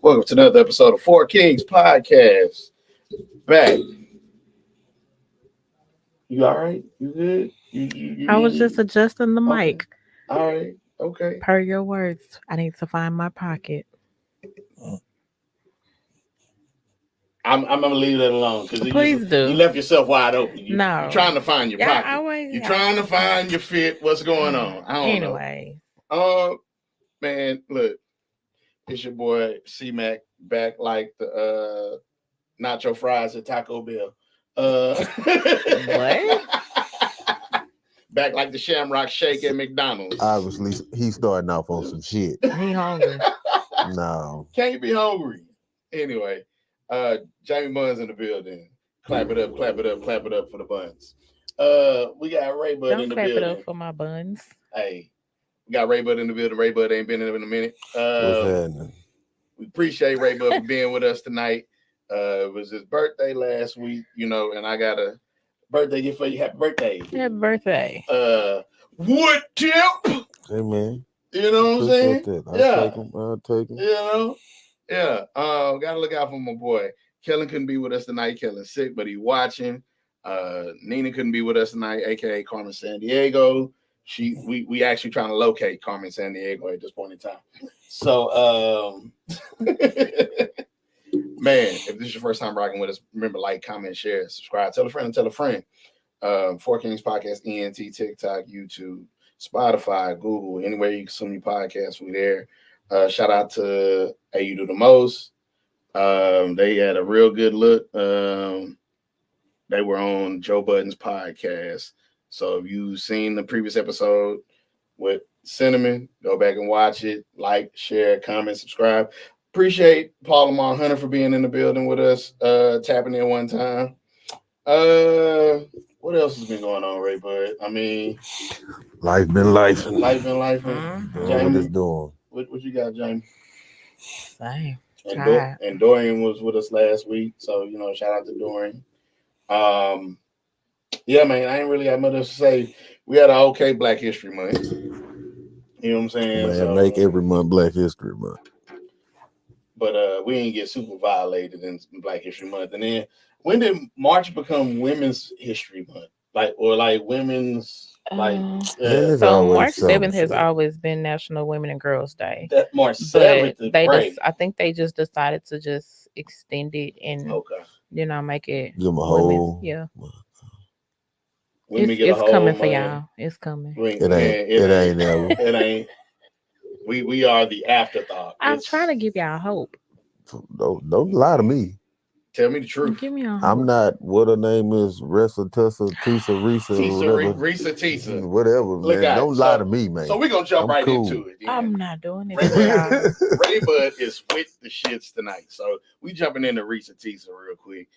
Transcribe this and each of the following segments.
Welcome to another episode of Four Kings Podcast. Back. You all right? You good? You I was need just it? adjusting the Okay. mic. All right. Okay. Per your words, I need to find my pocket. I'm gonna leave that alone because Please you do. left yourself wide open. You're No. trying to find your Yeah, pocket. always. You're trying to find your fit. What's going on? I don't know. Anyway, Man, look, it's your boy C Mac back like the nacho fries at Taco Bell. What? Back like the Shamrock Shake at McDonald's. Obviously, he's starting off on some shit. he hungry. No. Can't be hungry. Anyway, Jamie Buns in the building. Clap it up, clap it up, clap it up for the buns. We got Ray Bud Don't in the clap building. it up for my buns. Hey, we got Ray Bud in the building. Ray Bud ain't been in a minute. What's happening? We appreciate Ray Bud for being with us tonight. It was his birthday last week, and I got a birthday gift for you. Happy birthday. Happy birthday. Wood tip. Hey, man. You know what I'm saying? I'll take him. Yeah. Gotta look out for my boy. Kellen couldn't be with us tonight. Kellen's sick, but he watching. Nina couldn't be with us tonight, aka Carmen San Diego. We actually trying to locate Carmen San Diego at this point in time. So man, if this is your first time rocking with us, remember, like, comment, share, subscribe, tell a friend and tell a friend. Four Kings Podcast, ENT, TikTok, YouTube, Spotify, Google, anywhere you consume your podcast, we there. Shout out to Hey You Do the Most. They had a real good look. They were on Joe Budden's podcast. So if you've seen the previous episode with Cinnamon, go back and watch it. Like, share, comment, subscribe. Appreciate Paul Lamar Hunter for being in the building with us, tapping in one time. What else has been going on, Ray Bud? I mean, Life been life. Life been life. What it's doing. What you got, Jamie? Same. And Dorian was with us last week, so shout out to Dorian. Yeah, man, I ain't really got much to say. We had an okay Black History Month. You know what I'm saying? Man, so, make every month Black History Month. But we didn't get super violated in Black History Month. And then when did March become Women's History Month? Like women's so always March 7th something. has always been National Women and Girls Day. That March But 7th. I think they just decided to just extend it and make it Give them a whole. Yeah. Women It's coming for y'all. It's coming. It ain't never. It ain't. We are the afterthought. I'm trying to give y'all hope. Don't lie to me. Tell me the truth. Give me a hope. I'm not what her name is, Risa Tissa, Risa Tisa. Whatever, man. Don't lie to me, man. So we're gonna jump into it. Yeah. I'm not doing it. Ray Bud is with the shits tonight. So we jumping into Risa Tisa real quick.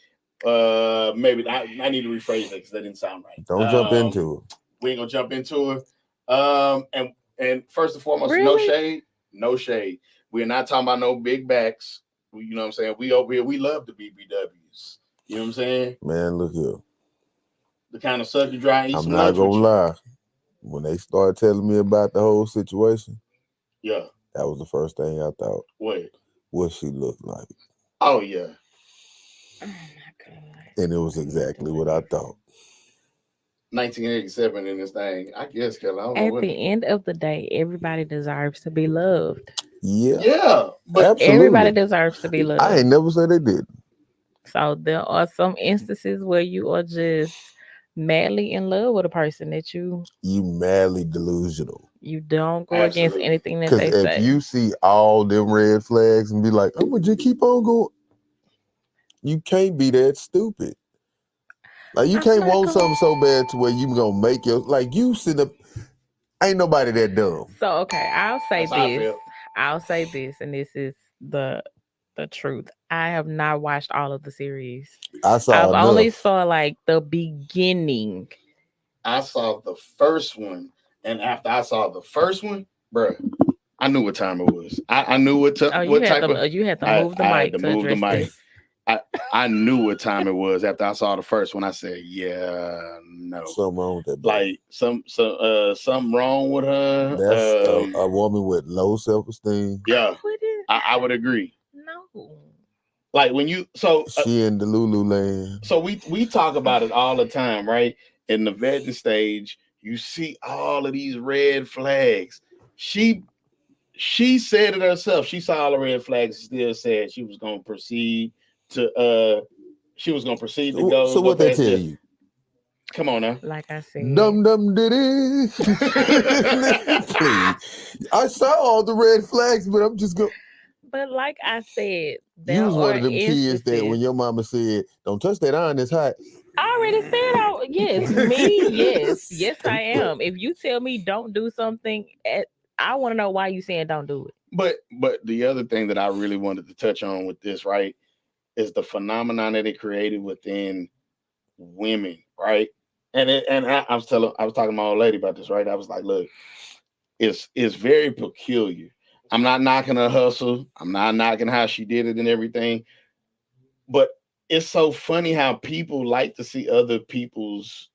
Maybe I need to rephrase it because that didn't sound right. Don't jump into it. We ain't gonna jump into it. And first and foremost, really? no shade. We're not talking about no big backs. You know what I'm saying? We over here, we love the BBWs. You know what I'm saying? Man, look here. The kind of suck you dry and eat I'm some not lunch gonna with you. lie. When they started telling me about the whole situation, yeah, that was the first thing I thought. What she looked like. Oh yeah. Oh my God. And it was exactly what I thought. 1987 in this thing. I guess, Kelly. At the end of the day, everybody deserves to be loved. Yeah, but absolutely. Everybody deserves to be loved. I ain't never said they didn't. So there are some instances where you are just madly in love with a person that you madly delusional. You don't go against anything that they say. Because if you see all them red flags and be like, "I'm gonna just keep on going," you can't be that stupid. Like you can't want something so bad to where you gonna make your you sit up. Ain't nobody that dumb. So okay, I'll say this, and this is the truth. I have not watched all of the series. I've only saw like the beginning. I saw the first one, and after I saw the first one, bro, I knew what time it was. I knew what type of. You had to move the mic to address this. I knew what time it was after I saw the first one. I said, "Yeah, no, something wrong with that." Like something wrong with her. That's a woman with low self-esteem. Yeah, I would agree. No, Like when you she in the Lulu land. So we talk about it all the time, right? In the vetting stage, you see all of these red flags. She said it herself. She saw all the red flags and still said she was gonna proceed to go. So what they tell you? Come on now. Like I said. Dum dum diddy. Please. I saw all the red flags, but I'm just going. But like I said, You was one of them kids that when your mama said, "Don't touch that iron, it's hot." I already said, yes, me, yes, I am. If you tell me don't do something, I want to know why you saying don't do it. But the other thing that I really wanted to touch on with this, right, is the phenomenon that it created within women, right? I was talking to my old lady about this, right? I was like, look, it's very peculiar. I'm not knocking her hustle. I'm not knocking how she did it and everything. But it's so funny how people like to see other people's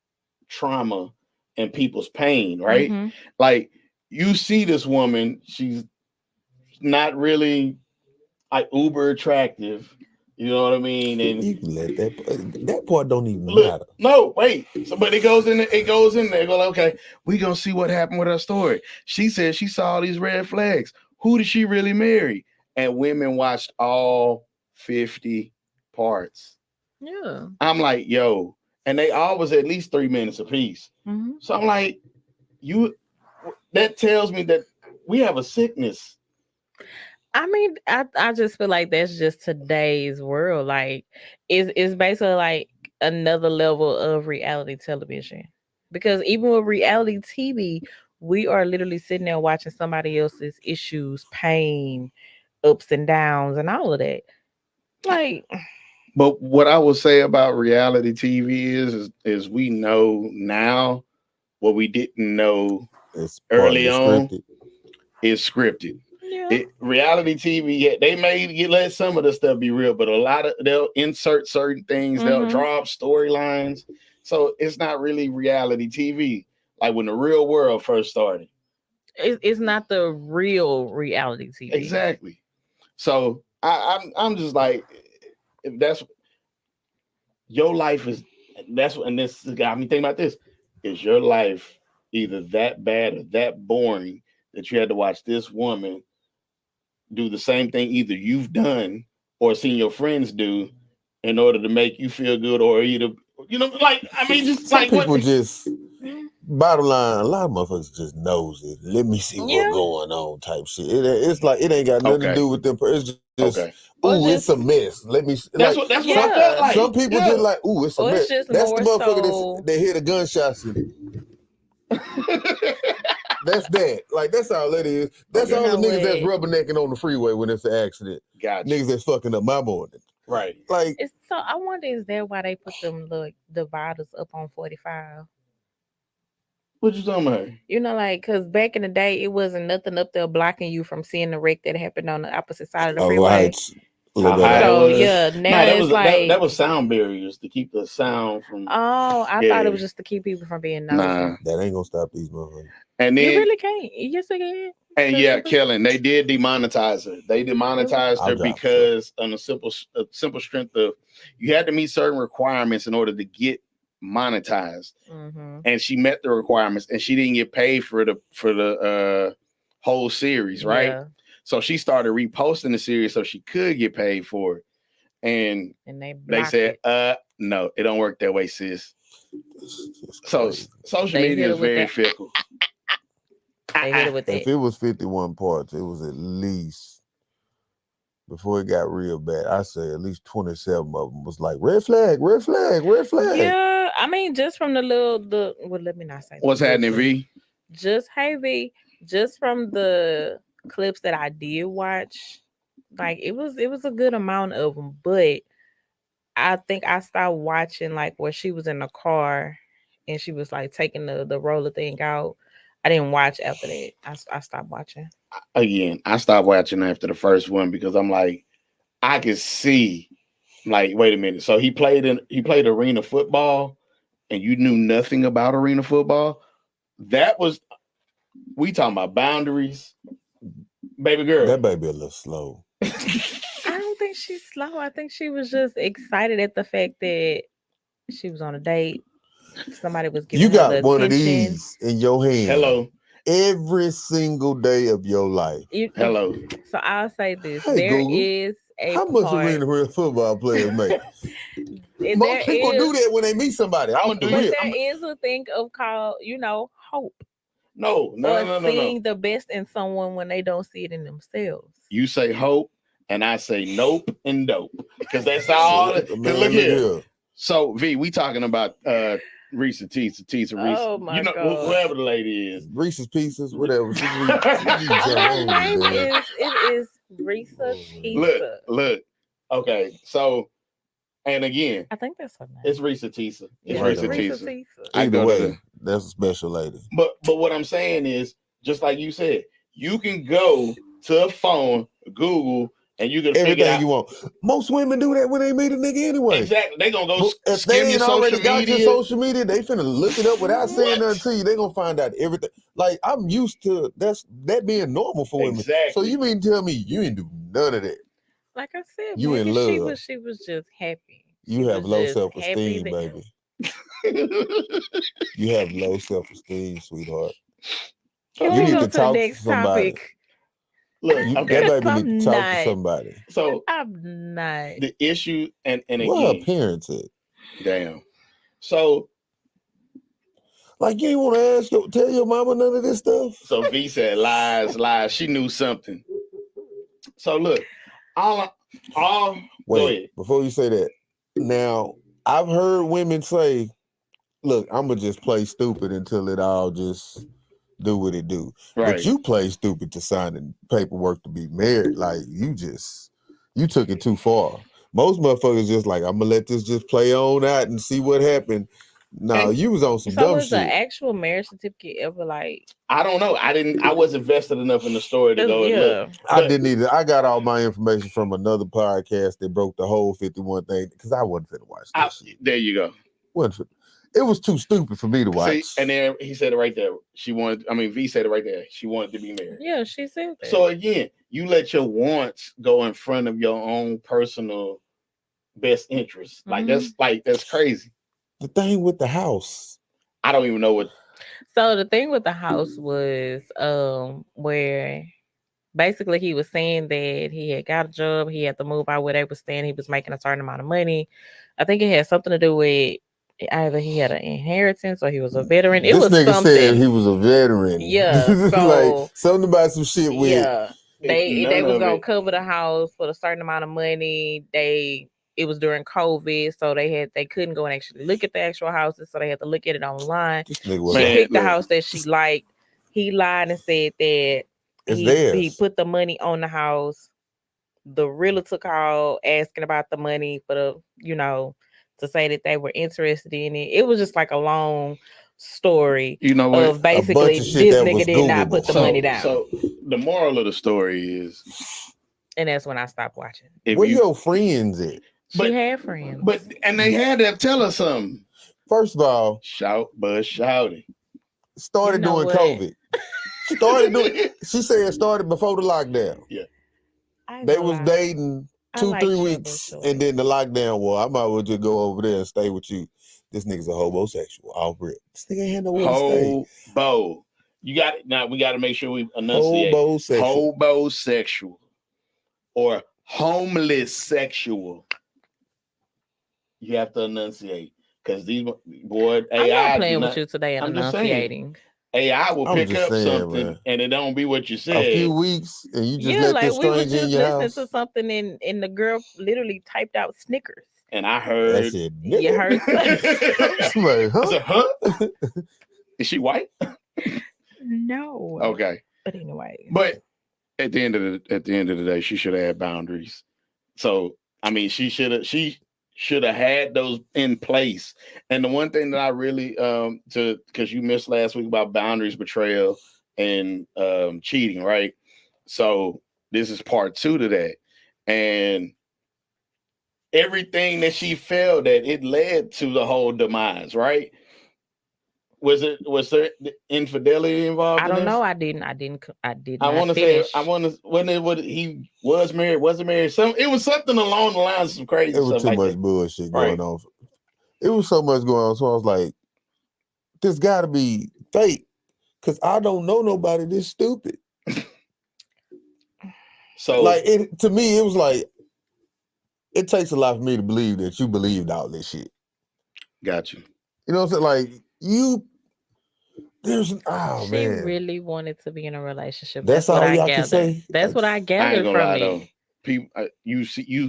trauma and people's pain, right? Mm-hmm. Like you see this woman, she's not really like uber attractive. You know what I mean? And you can let that part don't even matter. No, wait. So, but it goes in there. Go like, okay, we gonna see what happened with her story. She said she saw all these red flags. Who did she really marry? And women watched all 50 parts. Yeah. I'm like, yo, and they all was at least 3 minutes apiece. Mm-hmm. So I'm like, that tells me that we have a sickness. I mean, I just feel like that's just today's world. Like, it's basically like another level of reality television. Because even with reality TV, we are literally sitting there watching somebody else's issues, pain, ups and downs, and all of that. Like, but what I will say about reality TV is we know now what we didn't know early on is scripted. yeah. Reality TV, they may let some of the stuff be real, but a lot of they'll insert certain things, they'll draw up storylines. So it's not really reality TV. Like when the real world first started. It's not the real reality TV. Exactly. So I'm just like, if that's your life is and this got me thinking about this. Is your life either that bad or that boring that you had to watch this woman do the same thing either you've done or seen your friends do in order to make you feel good, or either like I mean, just some like people what? Just bottom line, a lot of motherfuckers just knows it. Let me see what's going on, type shit. It's like it ain't got nothing to do with them. It's just it's a mess. Let me. That's what I felt like. Some people just like, it's a mess. That's the motherfucker they hear the gunshots in it. That's that. Like that's all it is. That's all the niggas that's rubbernecking on the freeway when it's an accident. Gotcha. Niggas that's fucking up my morning. Right. Like so I wonder, is that why they put them dividers up on 45? What you talking about? You know, like, because back in the day, it wasn't nothing up there blocking you from seeing the wreck that happened on the opposite side of the freeway. So yeah, now that was sound barriers to keep the sound from. Oh, I thought it was just to keep people from being nosy. Nah, that ain't gonna stop these motherfuckers. And then you really can't. Yes, they can. And yeah, Kellen, they did demonetize her. They demonetized her because on a simple strength of you had to meet certain requirements in order to get monetized, and she met the requirements, and she didn't get paid for the whole series, right? Yeah. So she started reposting the series so she could get paid for it, and they said, no, it don't work that way, sis. So social media is very fickle. If it was 51 parts, it was at least, before it got real bad, I say at least 27 of them was like red flag, red flag, red flag. Yeah, I mean, just from let me not say what's happening, V. Just from the clips that I did watch, like it was a good amount of them, but I think I stopped watching like where she was in the car and she was like taking the roller thing out. I didn't watch after that. I stopped watching. Again, I stopped watching after the first one because I'm like, I could see, like, wait a minute. So he played arena football, and you knew nothing about arena football. That was, we talking about boundaries, baby girl. That baby a little slow. I don't think she's slow. I think she was just excited at the fact that she was on a date. Somebody was You giving her got the one of attention. these in your hand Hello. every single day of your life. Hello. So I'll say this: Hey, there Google, is a how much part. arena real football players make? There Most people is, do that when they meet somebody. I'm Off gonna the do but you. rip. there is a thing of called, hope No. or seeing the best in someone when they don't see it in themselves. You say hope, and I say nope and dope, because that's all. Man, Because look look here. here. So V, we talking about Risa Tisa Reese. Oh my You know God. whoever the lady is. Reese's Pieces, whatever. She No, her name damn. is Risa Look, Tisa. look. Okay, so and again, I think that's her name. it's Risa Tisa. It's Yeah, Right it's Risa on. Risa Tisa. Tisa. I Either go to way, the. that's a special lady. But what I'm saying is, just like you said, you can go to a phone, Google, and you can figure Everything out you want. Most women do that when they meet a nigga anyway. exactly. They gonna go But if skim they your ain't already social got your media. social media, they finna look it up without saying What? nothing to you. They gonna find out everything. Like I'm used to that being normal for women. Exactly. So you mean tell me you ain't do none of that? Like I said, You in maybe love. she was just happy. You She have was low just happy self-esteem, that- baby. You have low self-esteem, sweetheart. Can You we need go to to the talk to next somebody. topic? Look, That okay. baby need to I'm talk to not. somebody. So I'm not. the issue, and What her again, parents at? damn. So Like you ain't want to tell your mama none of this stuff. so V said lies. She knew something. So look, all go Wait, ahead. before you say that, now I've heard women say, "Look, I'm gonna just play stupid until it all just do what it do." Right. But you play stupid to sign the paperwork to be married. Like you took it too far. Most motherfuckers just like, I'm gonna let this just play on out and see what happened. No, And- you was on some So dumb was the shit. actual marriage certificate ever like? I don't know. I wasn't vested enough in the story to go and look. I But- didn't either. I got all my information from another podcast that broke the whole 51 thing because I wasn't finna watch that shit. There you go. It was too stupid for me to watch. See, and then he said it right there. V said it right there. She wanted to be married. Yeah, she said that. So again, you let your wants go in front of your own personal best interests. That's crazy. The thing with the house. I don't even know what. So the thing with the house was where basically he was saying that he had got a job, he had to move out where they were staying, he was making a certain amount of money. I think it had something to do with either he had an inheritance or he was a veteran. It This was nigga something. said he was a veteran. Yeah, like so something about some shit with. yeah, they None was of gonna it. cover the house for a certain amount of money. It was during COVID, so they couldn't go and actually look at the actual houses, so they had to look at it online. This nigga was She Man, picked the look. house that she liked. He lied and said that It's he theirs. put the money on the house. The realtor called asking about the money for to say that they were interested in it. It was just like a long story You know what? of basically bunch of this shit that nigga was did not Googleable. put the money down. So the moral of the story is, And that's when I stopped watching. Where your friends at? She had friends. And they had to tell her something. First of all, Shout, but shouting. started You know doing what? COVID. She said it started before the lockdown. Yeah. They was dating I 2-3 like Sugar weeks, Short. and then the lockdown war. I might as well just go over there and stay with you. This nigga's a homosexual. All rip. This nigga ain't had nowhere to stay. Hobo. We got to make sure we enunciate. Hobosexual. Hobosexual. Or homeless sexual. You have to enunciate. Because these boy AI. I'm not playing with you today and I'm just saying. enunciating. AI will I'm pick just up saying, something man. and it don't be what you said. A few weeks, and you just Yeah, let like this we were stranger in just your listening house. to something and the girl literally typed out Snickers. And I heard. That's it. You heard I'm like, I huh? said, huh? Is she white? No. Okay. But anyway. But at the end of the day, she should have had boundaries. So I mean, she should have had those in place. And the one thing that I really because you missed last week about boundaries, betrayal, and cheating, right? So this is part 2 to that. And everything that she failed at, it led to the whole demise, right? Was there infidelity involved I in don't this? know. I did I not want to say finish. I want to when it what he was married, wasn't married. It was something along the lines of some crazy It was stuff too like much that. bullshit Right. going on. It was so much going on. So I was like, this got to be fake. Because I don't know nobody this stupid. So Like, to me, it was like, it takes a lot for me to believe that you believed all this shit. got you. You know what I'm saying? Like, She man. really wanted to be in a relationship. That's That's what all I y'all can gathered. say? That's what I I ain't gathered gonna from lie it. though. People,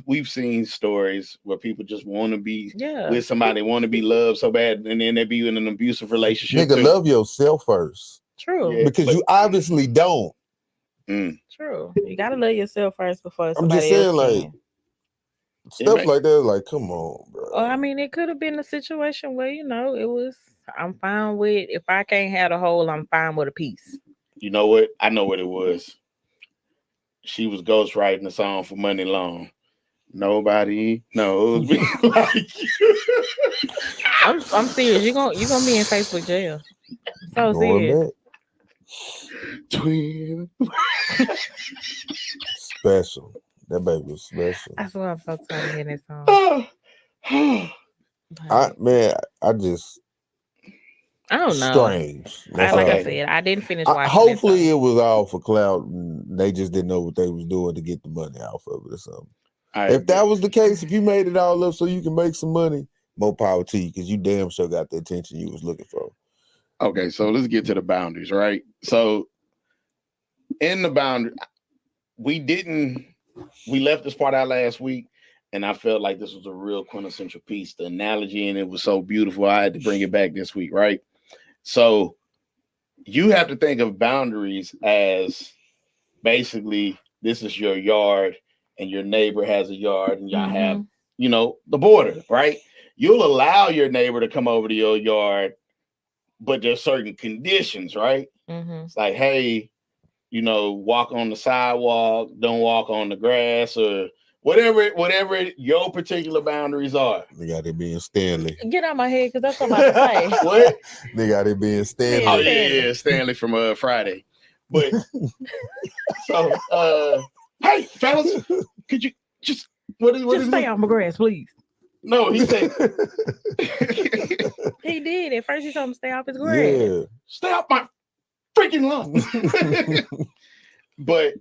we've seen stories where people just want to be Yeah. with somebody, want to be loved so bad, and then they be in an abusive relationship. Nigga, too. love yourself first. True. Yeah, Because but- you obviously don't. True. You gotta love yourself first before I'm somebody just saying, else like, can. stuff like that, like, come on, bro. Well, I mean, it could have been a situation where, it was, I'm fine with, if I can't have a whole, I'm fine with a piece. You know what? I know what it was. She was ghostwriting a song for Money Long. Nobody knows me like you. I'm serious. You're gonna be in Facebook jail. So Going serious. back. Twin. Special. That baby was special. I swear I'm so tired of hearing this song. I just I don't know. strange. That's Like all. I said, I didn't finish watching Hopefully it was all for clout and they just didn't know what they was doing to get the money off of it or something. If that was the case, if you made it all up so you can make some money, more power to you, because you damn sure got the attention you was looking for. Okay, so let's get to the boundaries, right? So in the boundary, we left this part out last week, and I felt like this was a real quintessential piece. The analogy, and it was so beautiful. I had to bring it back this week, right? So you have to think of boundaries as basically this is your yard and your neighbor has a yard and y'all have, the border, right? You'll allow your neighbor to come over to your yard, but there's certain conditions, right? It's like, hey, walk on the sidewalk, don't walk on the grass, or whatever your particular boundaries are. They got it being Stanley. Get out my head, because that's what I'm about to say. What? They got it being Stanley. Oh yeah, Stanley from Friday. But so hey fellas, could you just just stay off my grass, please? No, he said he did. At first he told him to stay off his grass. Yeah. Stay off my freaking lawn. But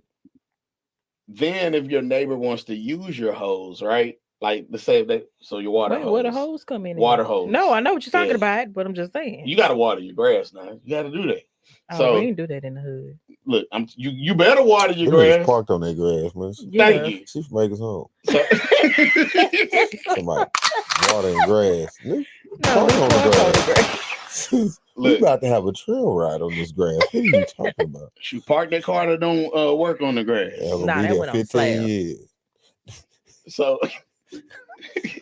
then if your neighbor wants to use your hose, right? Like let's say that, so your water hose. Where the hose come in? Water hose. No, I know what you're talking about, but I'm just saying. You gotta water your grass now. You gotta do that. So we didn't do that in the hood. Look, you better water your Them grass. niggas parked on their grass, man. Thank you. She from Makers Home. So, somebody watering grass. No, Park on the grass. We about to have a trail ride on this grass. What are you talking about? You park that car that don't work on the grass. Nah, that went on 15 years. So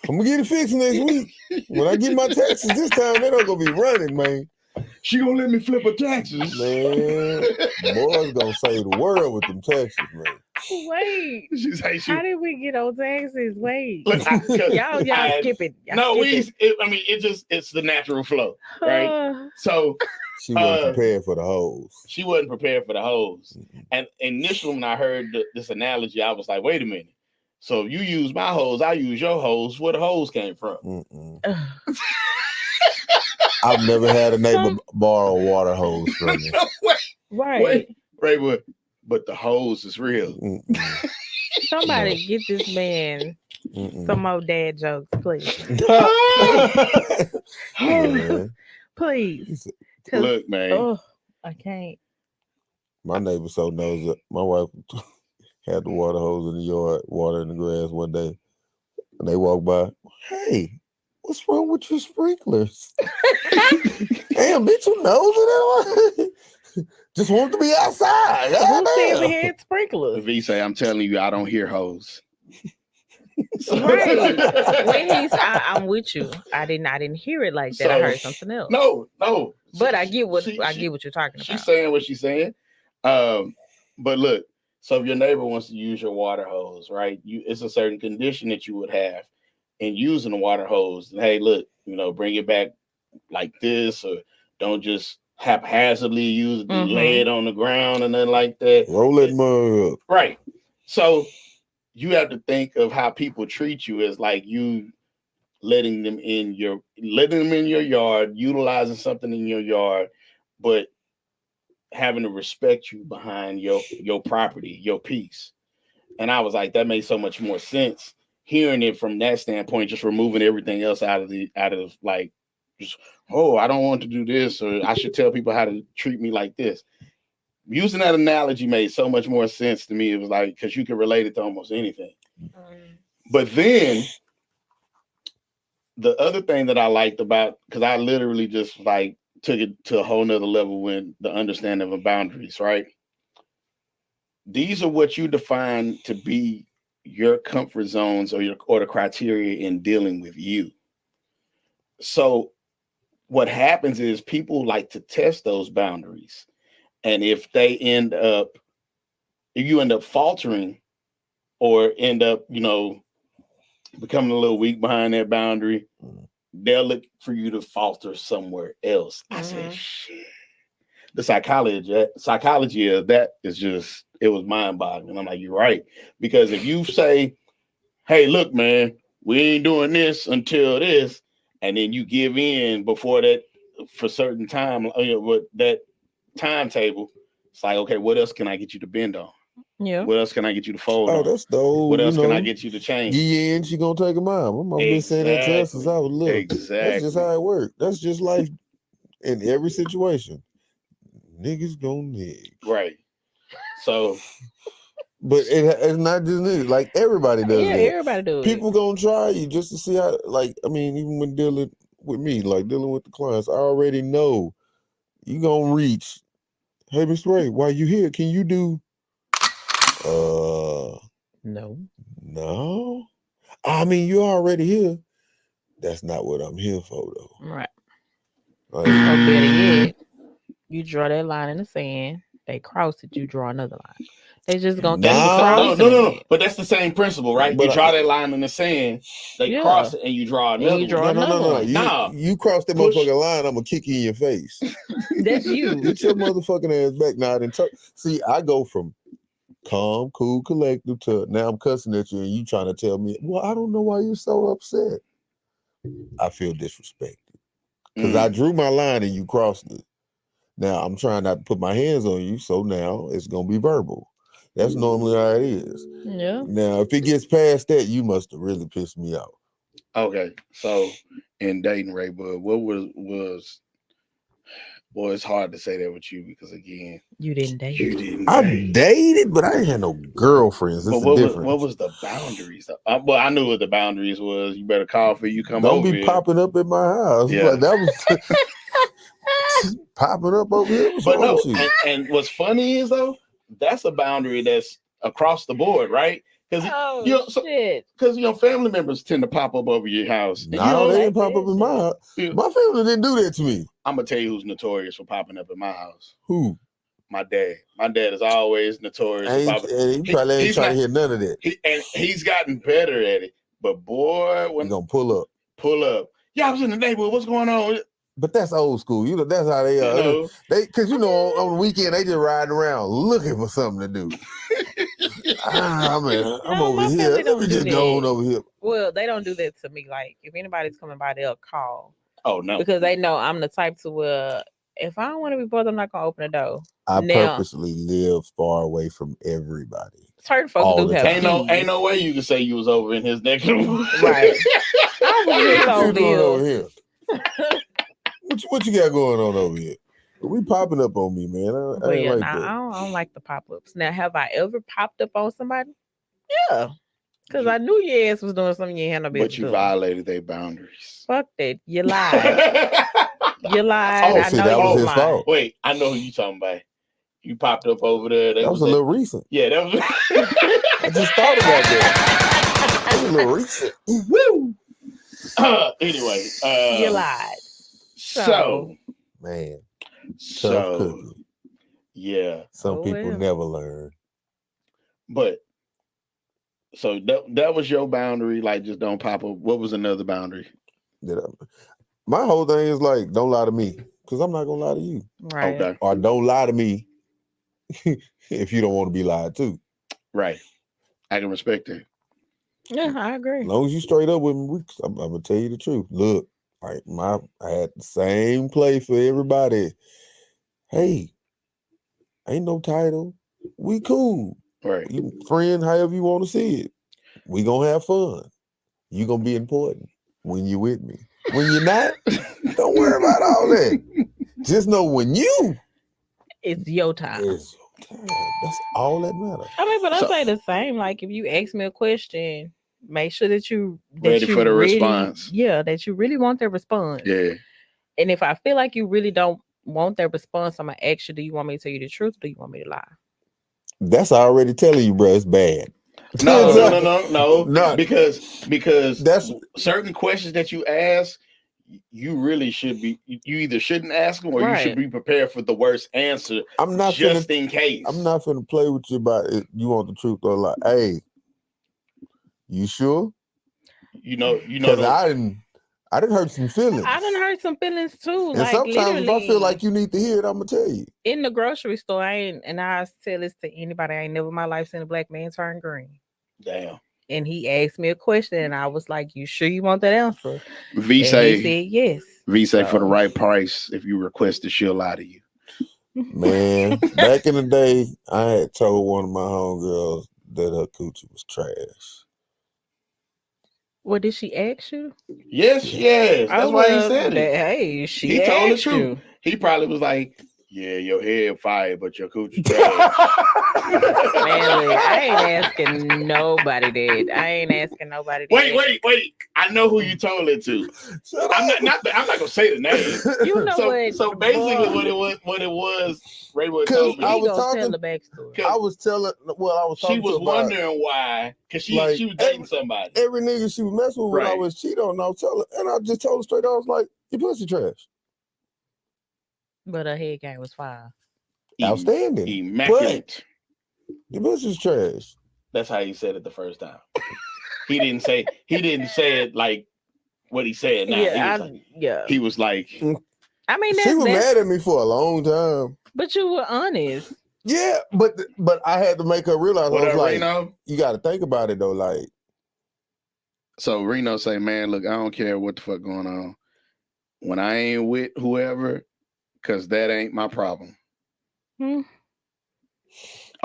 I'm gonna get it fixed next week. When I get my taxes this time, they don't gonna be running, man. She gonna let me flip her taxes. Man, boys gonna save the world with them taxes, man. Wait. She's like, how did we get on taxes? Wait. Look, y'all skip it. It's the natural flow, right? So she wasn't prepared for the hose. She wasn't prepared for the hose. Mm-hmm. And initially when I heard this analogy, I was like, wait a minute. So if you use my hose, I use your hose. Where the hose came from? I've never had a neighbor borrow a water hose from me. Right. But the hose is real. Somebody get this man some more dad jokes, please. Please. Look, man. Oh, I can't. My neighbor so nosy. My wife had the water hose in the yard, water in the grass one day. And they walked by. Hey, what's wrong with your sprinklers? Damn, bitch, you nosy that. Just want to be outside. Who said we had sprinklers? V say, I'm telling you, I don't hear hose. Right. When I'm with you. I didn't hear it like that. So, I heard something else. No. But I get what you're talking about. She's saying what she's saying. But look, so if your neighbor wants to use your water hose, right? It's a certain condition that you would have in using the water hose. And hey, look, bring it back like this, or Don't just haphazardly use it, Mhm. lay it on the ground and nothing like that. Roll that mug up. Right. So you have to think of how people treat you as like you letting them in your yard, utilizing something in your yard, but having to respect you behind your property, your piece. And I was like, that made so much more sense hearing it from that standpoint, just removing everything else out of like just, oh, I don't want to do this, or I should tell people how to treat me like this. Using that analogy made so much more sense to me. It was like, because you can relate it to almost anything. But then the other thing that I liked about, because I literally just like took it to a whole nother level when the understanding of boundaries, right? These are what you define to be your comfort zones or the criteria in dealing with you. So what happens is people like to test those boundaries. And if you end up faltering or end up, becoming a little weak behind that boundary, they'll look for you to falter somewhere else. I said, shit. The psychology of that is just, it was mind boggling. I'm like, you're right. Because if you say, hey, look, man, we ain't doing this until this, and then you give in before that for certain time, with that timetable, it's like, okay, what else can I get you to bend on? Yeah. What else can I get you to fold on? That's the old, what else can I get you to change? Get in, she gonna take a mile. My mom been saying that to us since I was little. Exactly. That's just how it works. That's just life in every situation. Niggas gonna nig. Right. So, but it's not just niggas. Like everybody does Yeah, it. everybody do People gonna try you just to see how. Like, I mean, even when dealing with me, like dealing with the clients, I already know you gonna reach. Hey, Mr. Ray, while you here, can you do? No. I mean, you're already here. That's not what I'm here for, though. Right. Like, Or better yet, you draw that line in the sand. They cross it. You draw another line. They just gonna keep crossing. No. But that's the same principle, right? But you draw that line in the sand. They cross it, and you draw another. No. You cross that motherfucking line, I'm gonna kick you in your face. That's you. Get your motherfucking ass back now. See, I go from calm, cool, collective to now I'm cussing at you, and you trying to tell me, well, I don't know why you're so upset. I feel disrespected because I drew my line and you crossed it. Now I'm trying not to put my hands on you, so now it's gonna be verbal. That's normally how it is. Yeah. Now, if it gets past that, you must have really pissed me off. Okay, so in dating, Ray Bud, what was well, it's hard to say that with you because again, you didn't date. I dated, but I ain't had no girlfriends. It's but difference. What was the boundaries? Well, I knew what the boundaries was. You better call for you come Don't over be here. popping up at my house. Yeah. Like, that was popping up over here. But no, and what's funny is though, that's a boundary that's across the board, right? Because family members tend to pop up over your house. No, they didn't pop up in my house. My family didn't do that to me. I'm gonna tell you who's notorious for popping up in my house. Who? My dad. My dad is always notorious. He probably ain't trying to hear none of that. He's gotten better at it. But boy, when you gonna pull up. Yeah, I was in the neighborhood. What's going on? But that's old school. That's how they are. Because on the weekend they just riding around looking for something to do. I'm over here. Let me just go on over here. Well, they don't do that to me. Like if anybody's coming by, they'll call. Oh no, because they know I'm the type to if I don't want to be bothered, I'm not gonna open the door. I purposely live far away from everybody. Certain folks do have ain't no way you can say you was over in his neck. Right. I was just over here. What you got going on over here? We popping up on me, man. I ain't like that. I don't like the pop-ups. Now, have I ever popped up on somebody? Yeah. Because I knew your ass was doing something you ain't had no business. But you violated their boundaries. Fuck that. You lied. You lied. Oh, see, that was his fault. Wait, I know who you talking about. You popped up over there. That was a little recent. Yeah, that was. I just thought about that. That was a little recent. Woo! Anyway. You lied. So. Man. So. Cookie. Yeah. Some people never learn. But. So that was your boundary. Like, just don't pop up. What was another boundary? My whole thing is like, don't lie to me. because I'm not gonna lie to you. Right. Okay. Or don't lie to me if you don't want to be lied to. Right. I can respect that. Yeah, I As agree. long as you straight up with me, I'm gonna tell you the truth. Look, I had the same play for everybody. Hey, ain't no title. We cool. Right. You friend, however you want to see it. We gonna have fun. You gonna be important when you with me. When you're not, don't worry about all that. Just know when you It's your time. is your time. That's all that matters. I mean, but I So- say the same. Like, if you ask me a question, make sure that you Ready for the response. Yeah, that you really want their response. Yeah. And if I feel like you really don't want their response, I'm gonna ask you, do you want me to tell you the truth or do you want me to lie? That's already telling you, bro. It's bad. No. Because That's certain questions that you ask, you really should be. You either shouldn't ask them, or you should Right. be prepared for the worst answer, I'm not just finna, in case. I'm not finna play with you about it. You want the truth or lie? Hey, you sure? You know. Because I didn't hurt some feelings. I done hurt some feelings too. And Like, sometimes if I feel literally, like you need to hear it, I'm gonna tell you. in the grocery store, I tell this to anybody. I ain't never in my life seen a black man turn green. Damn. And he asked me a question, and I was like, "You sure you want that answer?" V And say he said yes. for the So- right price. If you request it, she'll lie to you. Man, back in the day, I had told one of my homegirls that her coochie was trash. What did she ask you? Yes. That's why he said it. Hey, she He told the asked truth. you. He probably was like, "Yeah, your head fire, but your coochie trash." Man, look, I ain't asking nobody that. I ain't asking nobody that. Wait. I know who you told it to. I'm not gonna say the name. You know what? So basically, boy, what it was, Raywood 'Cause told he I me. was gonna talking- tell the backstory. I was She talking was to about wondering why, because she like, was dating somebody. every nigga she was messing with when I Right. was cheating on, I was telling, and I just told her straight, I was like, your pussy trash. But her head game was fine. Outstanding. Immaculate. Your pussy's trash. That's how he said it the first time. He didn't say it like what he said now. He was like, I mean, She was that's mad at me for a long time. but you were honest. Yeah, but I had to make her realize. "What I was up, like, Reno?" you got to think about it though. Like, So Reno say, "Man, look, I don't care what the fuck going on. When I ain't with whoever, because that ain't my problem." Hmm.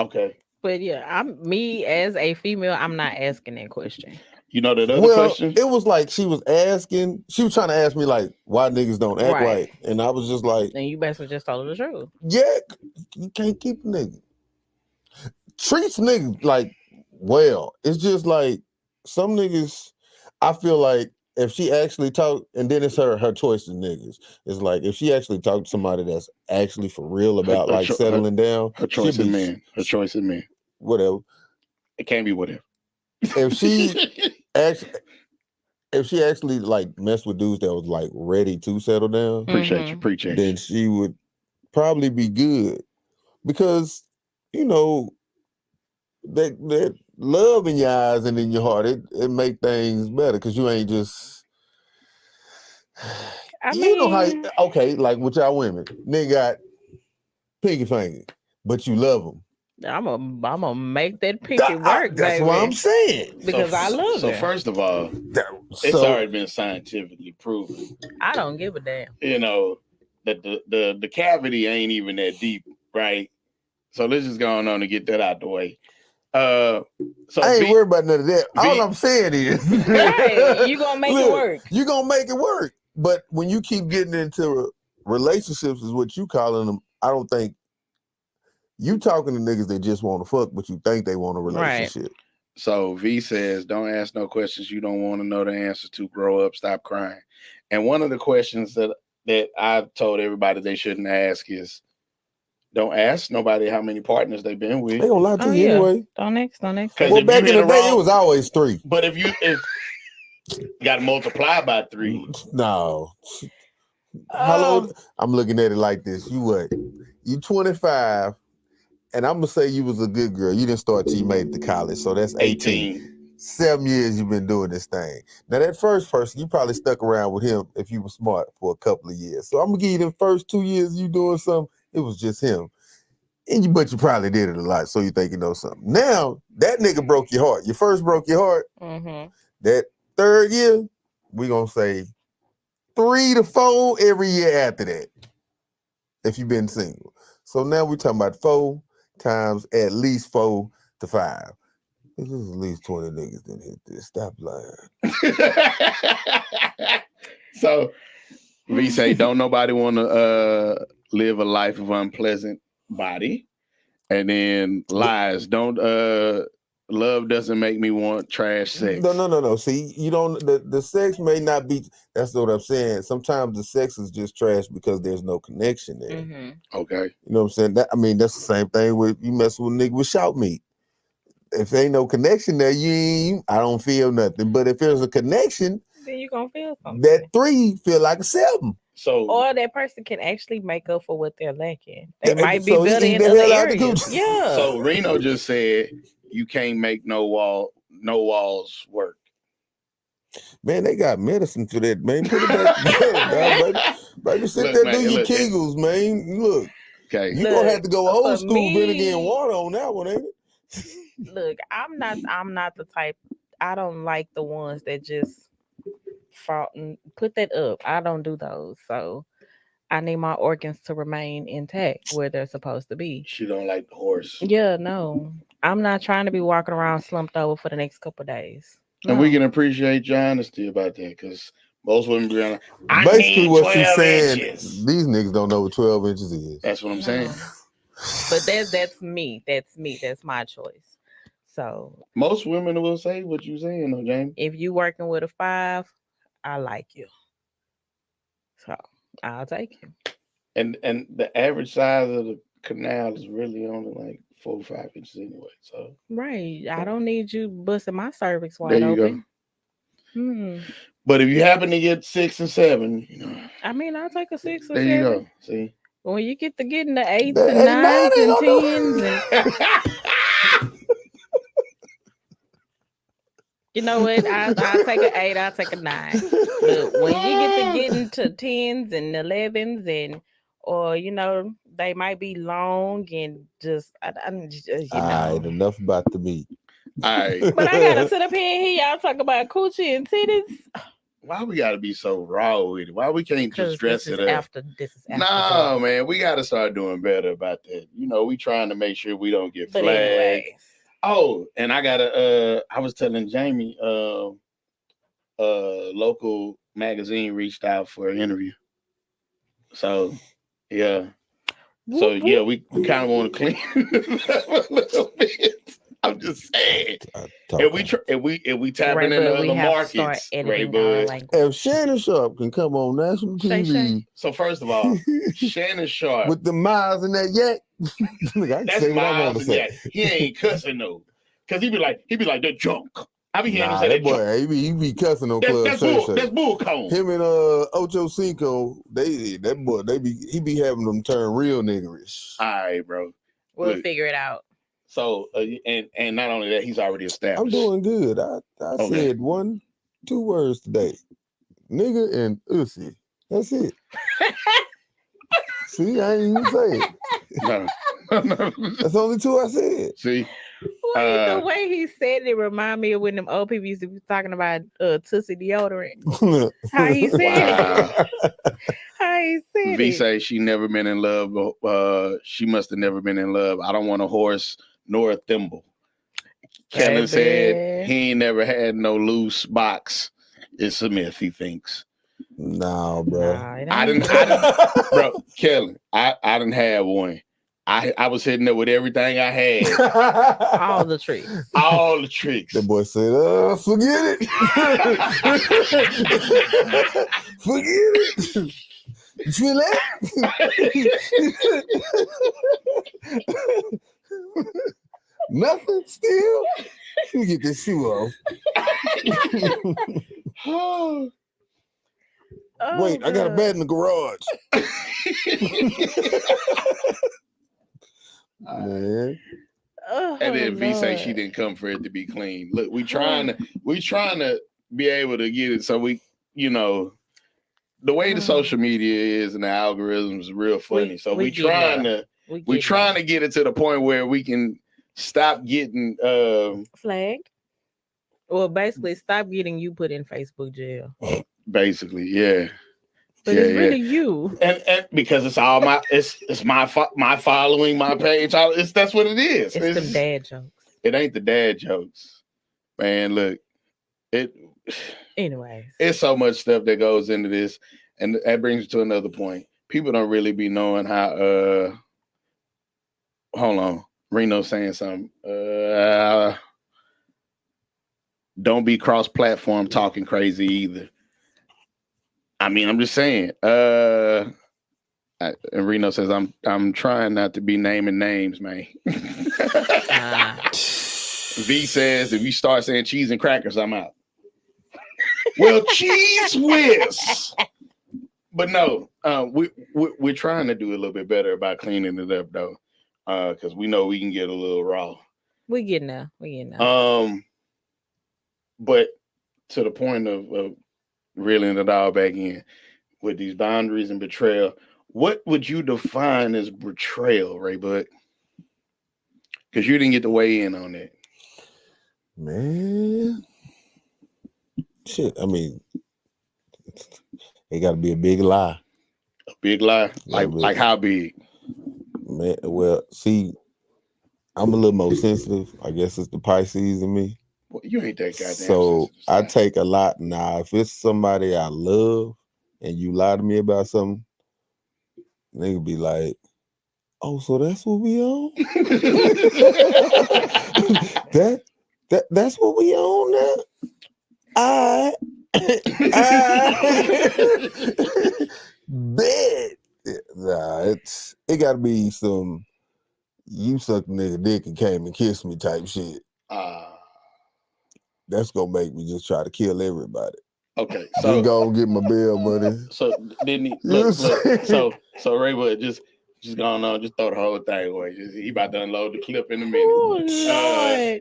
Okay. But yeah, I'm me as a female. I'm not asking that question. You know that other well, question? it was like she was trying to ask me like why niggas don't act Right. right, and I was just like, And you basically just told her the truth. yeah, you can't keep a nigga. Treats niggas like well. It's just like some niggas. I feel like if she actually talk, and then it's her choice of niggas. It's like if she actually talked to somebody that's actually for real about her like settling down, Her choice she'll in be men. Her choice in men. whatever. It can't be whatever. If she actually like messed with dudes that was like ready to settle down, Appreciate then you. she would probably be good because you know that love in your eyes and in your heart it make things better because you ain't just you know how okay like with y'all women they got pinky finger but you love them. I'm gonna make that pinky work, That's baby. what I'm saying. Because I love So it. first of all, it's So already been scientifically proven. I don't give a damn. You know that the cavity ain't even that deep, right? So let's just go on and get that out the way. So I ain't worried about none of that. All I'm saying is, right, you gonna make it work. You gonna make it work. But when you keep getting into relationships, is what you calling them. I don't think you talking to niggas that just want to fuck, but you think they want a relationship. Right. So V says, "Don't ask no questions you don't want to know the answer to. Grow up, stop crying." And one of the questions that I've told everybody they shouldn't ask is, don't ask nobody how many partners they've been with. They gonna lie to you anyway. Don't ask. Well, back in the day, it was always 3. But if you got to multiply by 3. No. Hello, I'm looking at it like this. You what? You 25, and I'm gonna say you was a good girl. You didn't start till you made it to college, so that's 18. 7 years you've been doing this thing. Now that first person, you probably stuck around with him if you were smart for a couple of years. So I'm gonna give you the first 2 years you doing something, it was just him. But you probably did it a lot, so you think you know something. Now that nigga broke your heart. You first broke your heart. Mm-hmm. That third year, we gonna say 3 to 4 every year after that. If you've been single. So now we're talking about 4 times at least 4 to 5. This is at least 20 niggas didn't hit this. Stop lying. So V say, don't nobody want to live a life of unpleasant body. And then lies, don't love doesn't make me want trash sex. No. See, you don't the sex may not be, that's what I'm saying. Sometimes the sex is just trash because there's no connection there. Mm-hmm. Okay. You know what I'm saying? That's the same thing with you messing with a nigga with shout meat. If there ain't no connection there, I don't feel nothing. But if there's a connection, then you're gonna feel something. That 3 feel like a 7. So or that person can actually make up for what they're lacking. They Yeah, might be so he better eat in the other hell out the areas. coochie. Yeah. So Reno just said you can't make no walls work. Man, they got medicine for that, man. Put it back together, dog, baby, sit Look, there, man, do your look, Kegels, man. Look, Okay. you gonna have to go old for school vinegar and me- water on that one, ain't it? Look, I'm not the type. I don't like the ones that just fall and put that up. I don't do those. So I need my organs to remain intact where they're supposed to be. She don't like the horse. Yeah, no. I'm not trying to be walking around slumped over for the next couple of days. And we No. can appreciate your honesty about that because most women be like, I Basically, need what 12 she's saying, inches. these niggas don't know what 12 inches is. That's what I'm No. saying. But that's me. That's me. That's my choice. So Most women will say what you saying, though, Jamie. if you working with a 5, I like you. So I'll take you. And the average size of the canal is really only like 4 or 5 inches anyway. So Right. I don't need you busting my cervix there wide you open. go. But if you happen to get 6 and 7, I mean, I'll take a 6 or there 7. you go. See, When you get to getting the 8s That and ain't 9s nine, and ain't no- 10s and you know what? I'll take an 8. I'll take a 9. Look, when you get to getting to 10s and 11s and or they might be long and just All right, enough about the meat. all right. But I gotta sit up here and hear y'all talk about coochie and titties. Why we gotta be so raw with it? Why we can't just dress it up? This is after No, dark. man, we gotta start doing better about that. We trying to make sure we don't get But flagged. anyway, Oh, and I gotta I was telling Jamie, local magazine reached out for an interview. So yeah. So yeah, we kind of want to clean it up a little bit. I'm just saying. If we tapping Ray into Bud, we other have to start markets, Ray editing our Bud. language. If Shannon Sharp can come on national Shay, TV Shay. So first of all, Shannon Sharp, with the miles in that yak, I can that's say what I want Miles to and say. Jack. He ain't cussing though, cause he be like the junk. I be hearing him Nah, say that that boy, junk. he be cussing on Club That's Shay bull. Shay. That's bull cone. Him and Ocho Cinco, he be having them turn real niggerish. All right, bro. We'll Look, figure it out. So and not only that, he's already established. I'm doing good. I Okay. said 1-2 words today. Nigga and ussy. That's it. See, I ain't even say it. No. That's only 2 I said. See, Wait, the way he said it remind me of when them old people used to be talking about Tootsie deodorant. How he said it. How he said V it. say she never been in love. She must have never been in love. I don't want a horse nor a thimble. Kellen said he ain't never had no loose box. It's a myth, he thinks. Nah, bro. I didn't bro, Kellen, I didn't have one. I was hitting it with everything I had. All the tricks. All the tricks. The boy said, forget it. Forget it. You feel that? Nothing still? Let me get this shoe off. Wait, I got a bed in the garage. Man. And then V say Lord. she didn't come for it to be clean. Look, we trying to be able to get it so we, you know, the way the social media is and the algorithms is real funny. So we trying to get it to the point where we can stop getting flagged. Well, basically, stop getting you put in Facebook jail. basically, yeah. But it's really you. And because it's all it's my following, my page. That's what it is. It's them dad jokes. It ain't the dad jokes, man. Look, anyways, it's so much stuff that goes into this, and that brings me to another point. People don't really be knowing how. Hold on, Reno saying something. Don't be cross-platform talking crazy either. I mean, I'm just saying. And Reno says, I'm trying not to be naming names, man. V says, if you start saying cheese and crackers, I'm out. Well, cheese whiz. But no, we're trying to do a little bit better about cleaning it up, though, because we know we can get a little raw. We getting there. But to the point of reeling it all back in with these boundaries and betrayal, what would you define as betrayal, Ray Bud? Because you didn't get to weigh in on that. Man. Shit, I mean, it got to be a big lie. A big lie? Like how big? Man, well, see, I'm a little more sensitive. I guess it's the Pisces in me. Well, you ain't that goddamn So sensitive. I take a lot now. If it's somebody I love and you lie to me about something, nigga be like, oh, so that's what we on? That's what we on now? I bet. Nah, it gotta be some you suck nigga dick and came and kissed me type shit. That's gonna make me just try to kill everybody. Okay, so then go and get my bail money. So didn't he look so Ray Wood just going on, just throw the whole thing away. He about to unload the clip in a minute. Oh, Lord.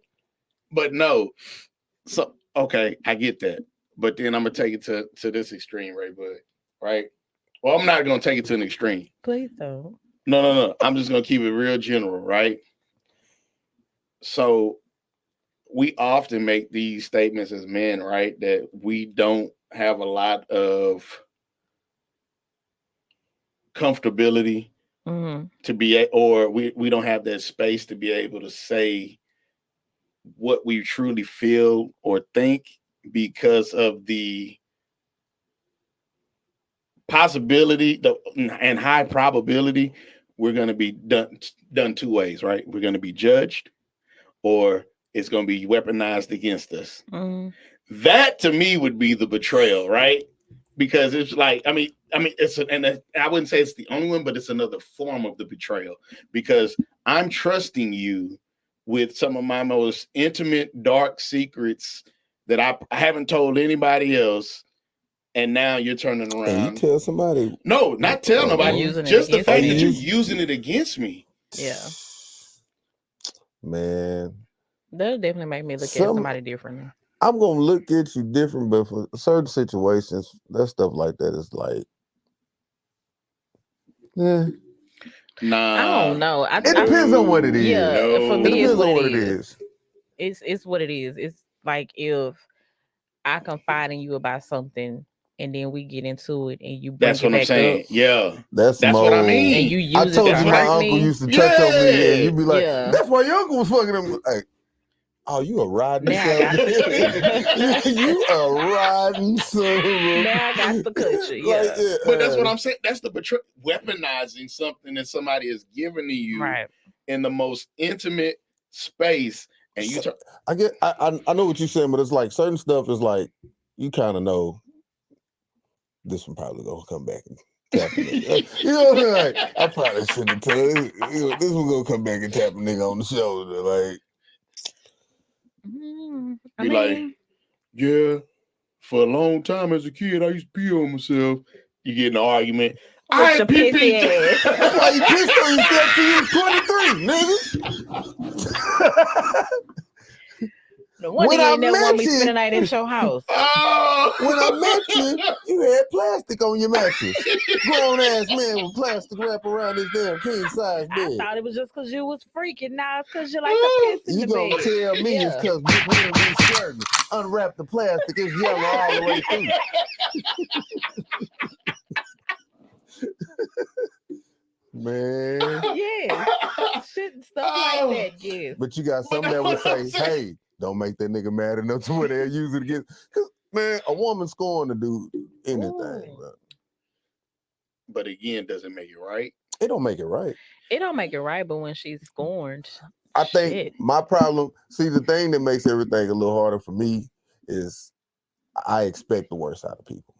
But no, so okay, I get that. But then I'm gonna take it to this extreme, Ray Bud, right? Well, I'm not gonna take it to an extreme. Please don't. No. I'm just gonna keep it real general, right? So we often make these statements as men, right? That we don't have a lot of comfortability to be, or we don't have that space to be able to say what we truly feel or think because of the possibility and high probability we're going to be done two ways, right? We're going to be judged, or it's going to be weaponized against us. That to me would be the betrayal, right? Because it's like, I mean, I wouldn't say it's the only one, but it's another form of the betrayal, because I'm trusting you with some of my most intimate, dark secrets that I haven't told anybody else. And now you're turning around. And you tell somebody? No, not tell nobody. Just the fact that you're using it against me. Yeah. Man. That'll definitely make me look at somebody differently. I'm going to look at you different, but for certain situations, that stuff like that is like, Nah. I don't know. It depends on what it is. Yeah, for me, it depends on what it is. It's what it is. It's like if I confide in you about something and then we get into it and you bring That's what I'm saying. Yeah. That's what I mean. And you use I told you my uncle used to touch on me and you'd be like, that's why your uncle was fucking him. Like, oh, you a riding son. You a riding son. Now I got to cut you. Yeah. But that's what I'm saying. That's the betrayal. Weaponizing something that somebody is giving to you in the most intimate space. And you I know what you're saying, but it's like certain stuff is like you kind of know this one probably gonna come back and tap a nigga. You know what I mean? Like, I probably shouldn't have told you. This one gonna come back and tap a nigga on the shoulder. Like, like, yeah, for a long time as a kid, I used to pee on myself. You get in an argument. I your pee pissy ass. That's why you pissed on yourself till you was 23, nigga. No wonder When you I ain't never want me met you- spend the night at your house. Oh. When I met you, you had plastic on your mattress. Grown ass man with plastic wrap around his damn king size I bed. thought it was just because you was freaking. Now it's because you like to piss in You the gonna bed. tell me it's Yeah. because big women be squirting. Unwrap the plastic, it's yellow all the way through. Man. Yes. Shit, stuff Oh. like that, yes. But you got some that would say, hey, don't make that nigga mad enough to where they'll use it again. Cause man, a woman scorn to do anything, Ooh. bro. But again, doesn't make it right. It don't make it right. It don't make it right, but when she's scorned, I think shit. my problem, see, the thing that makes everything a little harder for me is I expect the worst out of people.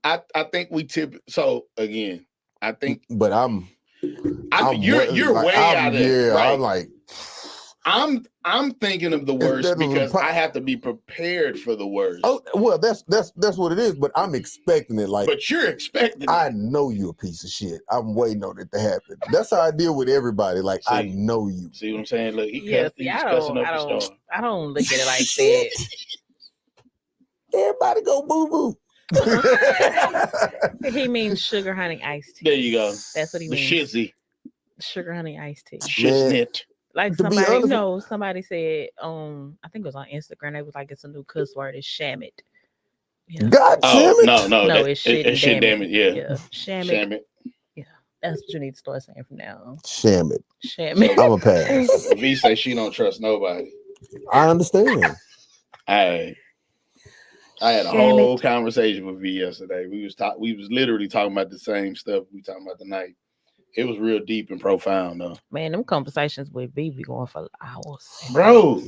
I think we so again, I think But you're way out of it. Right? I'm like, I'm thinking of the worst because I have to be prepared for the worst. oh well, that's what it is. But I'm expecting it. Like, but you're expecting I it. know you're a piece of shit. I'm waiting on it to happen. That's how I deal with everybody. Like, I See? know you. See what I'm saying? Look, he's I cussing up the storm. don't look at it like that. Everybody go boo boo. He means sugar honey iced tea. There you go. That's what he The means. shizzy. Sugar honey iced tea. Shiznit. Like To be somebody, honest- somebody said, I think it was on Instagram. They was like, it's a new cuss word. It's shamit. Yeah. God damn it. No, it's shit. It's shit, damn it. Yeah. Shamit. Sham it. That's what you need to start saying from now on. Sham it. Shamit. I'm a pass. V say she don't trust nobody. I understand. I had a whole conversation with V yesterday. We was literally talking about the same stuff we talking about tonight. It was real deep and profound though. Man, them conversations with V be going for hours. Bro.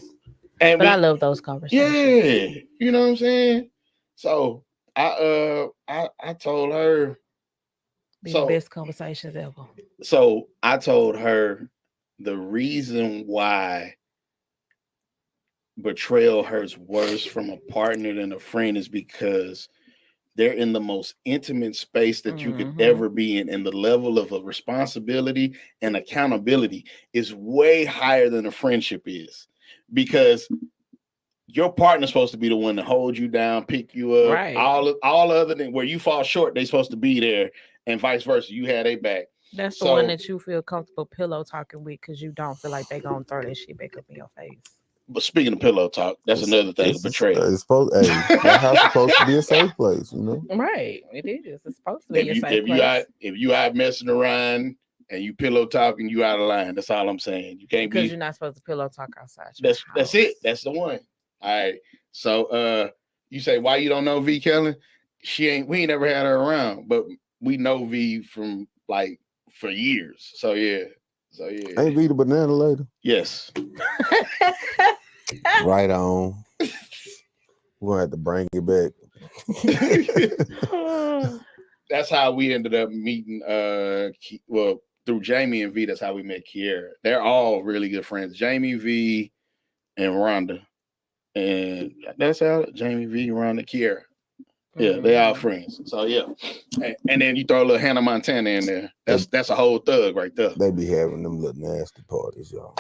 And but I love those conversations. Yeah. You know what I'm saying? So I told her Be the best conversations ever. So I told her the reason why betrayal hurts worse from a partner than a friend is because they're in the most intimate space that you could ever be in, and the level of responsibility and accountability is way higher than a friendship is, because your partner's supposed to be the one to hold you down, pick you up, right. all other than where you fall short, they're supposed to be there, and vice versa. You had a back. That's the one that you feel comfortable pillow talking with because you don't feel like they're gonna throw that shit back up in your face. But speaking of pillow talk, that's another thing. Betrayal. It's supposed. Hey, that house supposed to be a safe place, you know. Right, it is. It's supposed to be a safe place. If you out messing around and you pillow talking, you out of line. That's all I'm saying. You can't because you're not supposed to pillow talk outside. That's it. That's the one. All right. So you say why you don't know V Kellen? We ain't never had her around, but we know V from like for years. So yeah. Ain't V the banana lady? Yes. Right on. We're gonna have to bring it back. That's how we ended up meeting. Through Jamie and V, that's how we met Kiera. They're all really good friends. Jamie, V, and Rhonda. And that's how Jamie, V, Rhonda, Kiera. Yeah, they all friends. So yeah. And then you throw a little Hannah Montana in there. That's a whole thug right there. They be having them little nasty parties, y'all.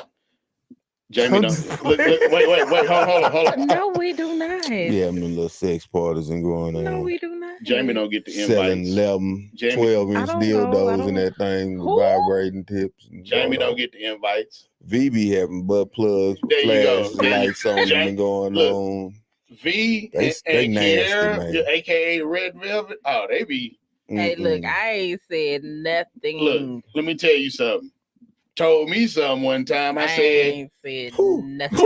Jamie don't wait, hold on. No, we do not. Yeah, having them little sex parties and going on. No, we do not. Jamie don't get the invites. Selling 11, 12-inch dildos and that thing with vibrating tips. Jamie don't get the invites. V be having butt plugs with flash lights on them and going on. V they and nasty, Kiera, man. aka Red Velvet. Oh, they be. Hey, look, I ain't said nothing. Look, let me tell you something. Told me something one time. I said, ain't said nothing.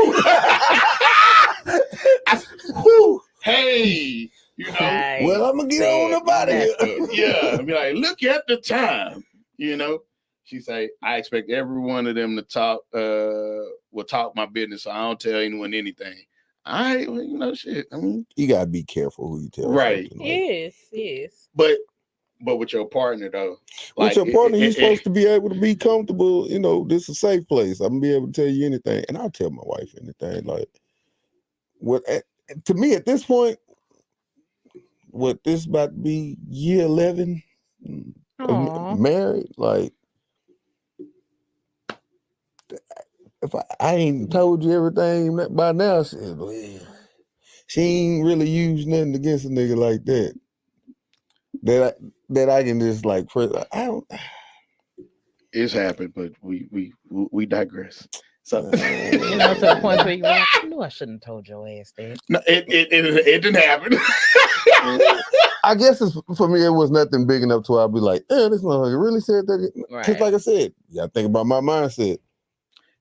Hey, you know. Well, I'm gonna get on about it. Yeah, I be like, look at the time. You know. She say, I expect every one of them to talk. Will talk my business. So I don't tell anyone anything. Shit. I mean, you gotta be careful who you tell. Right. Yes. But with your partner though, with your partner, you're supposed to be able to be comfortable. You know, this is a safe place. I'm gonna be able to tell you anything, and I'll tell my wife anything. Like, to me at this point, what this about to be year 11, Aw. married. Like, if I ain't told you everything by now, she ain't really used nothing against a nigga like that. That I can just like, I don't. It's happened, but we digress. So To the point where you were like, I knew I shouldn't have told your ass that. no, it didn't happen. I guess for me, it was nothing big enough to where I'd be like, this motherfucker really said that. Because like I said, you gotta think about my mindset.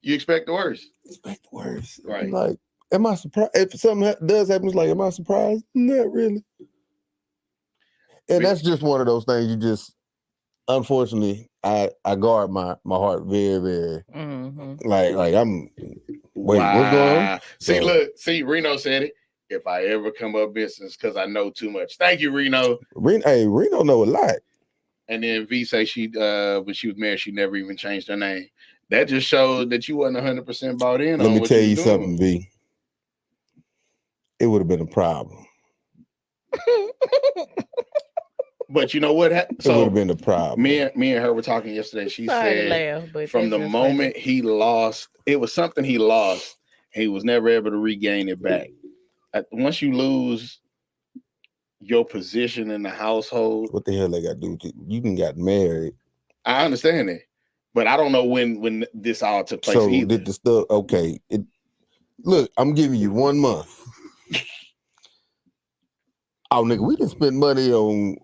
You expect the worst. Expect the worst. Right. Like, am I surprised? If something does happen, it's like, am I surprised? Not really. And that's just one of those things you just, unfortunately, I guard my heart very, very. Like I'm. Wait, what's going on? See, Reno said it. If I ever come up business, because I know too much. Thank you, Reno. Reno know a lot. And then V say she, when she was married, she never even changed her name. That just showed that you wasn't 100% bought in. Let me tell you something, V. It would have been a problem. But you know what? So it would have been a problem. Me and her were talking yesterday. She said from the moment he lost, it was something he lost. He was never able to regain it back. Once you lose your position in the household, what the hell they got to do with you? You can got married. I understand it, but I don't know when this all took place. So either. did the stuff? Okay, look, I'm giving you 1 month. Oh, nigga, we didn't spend money on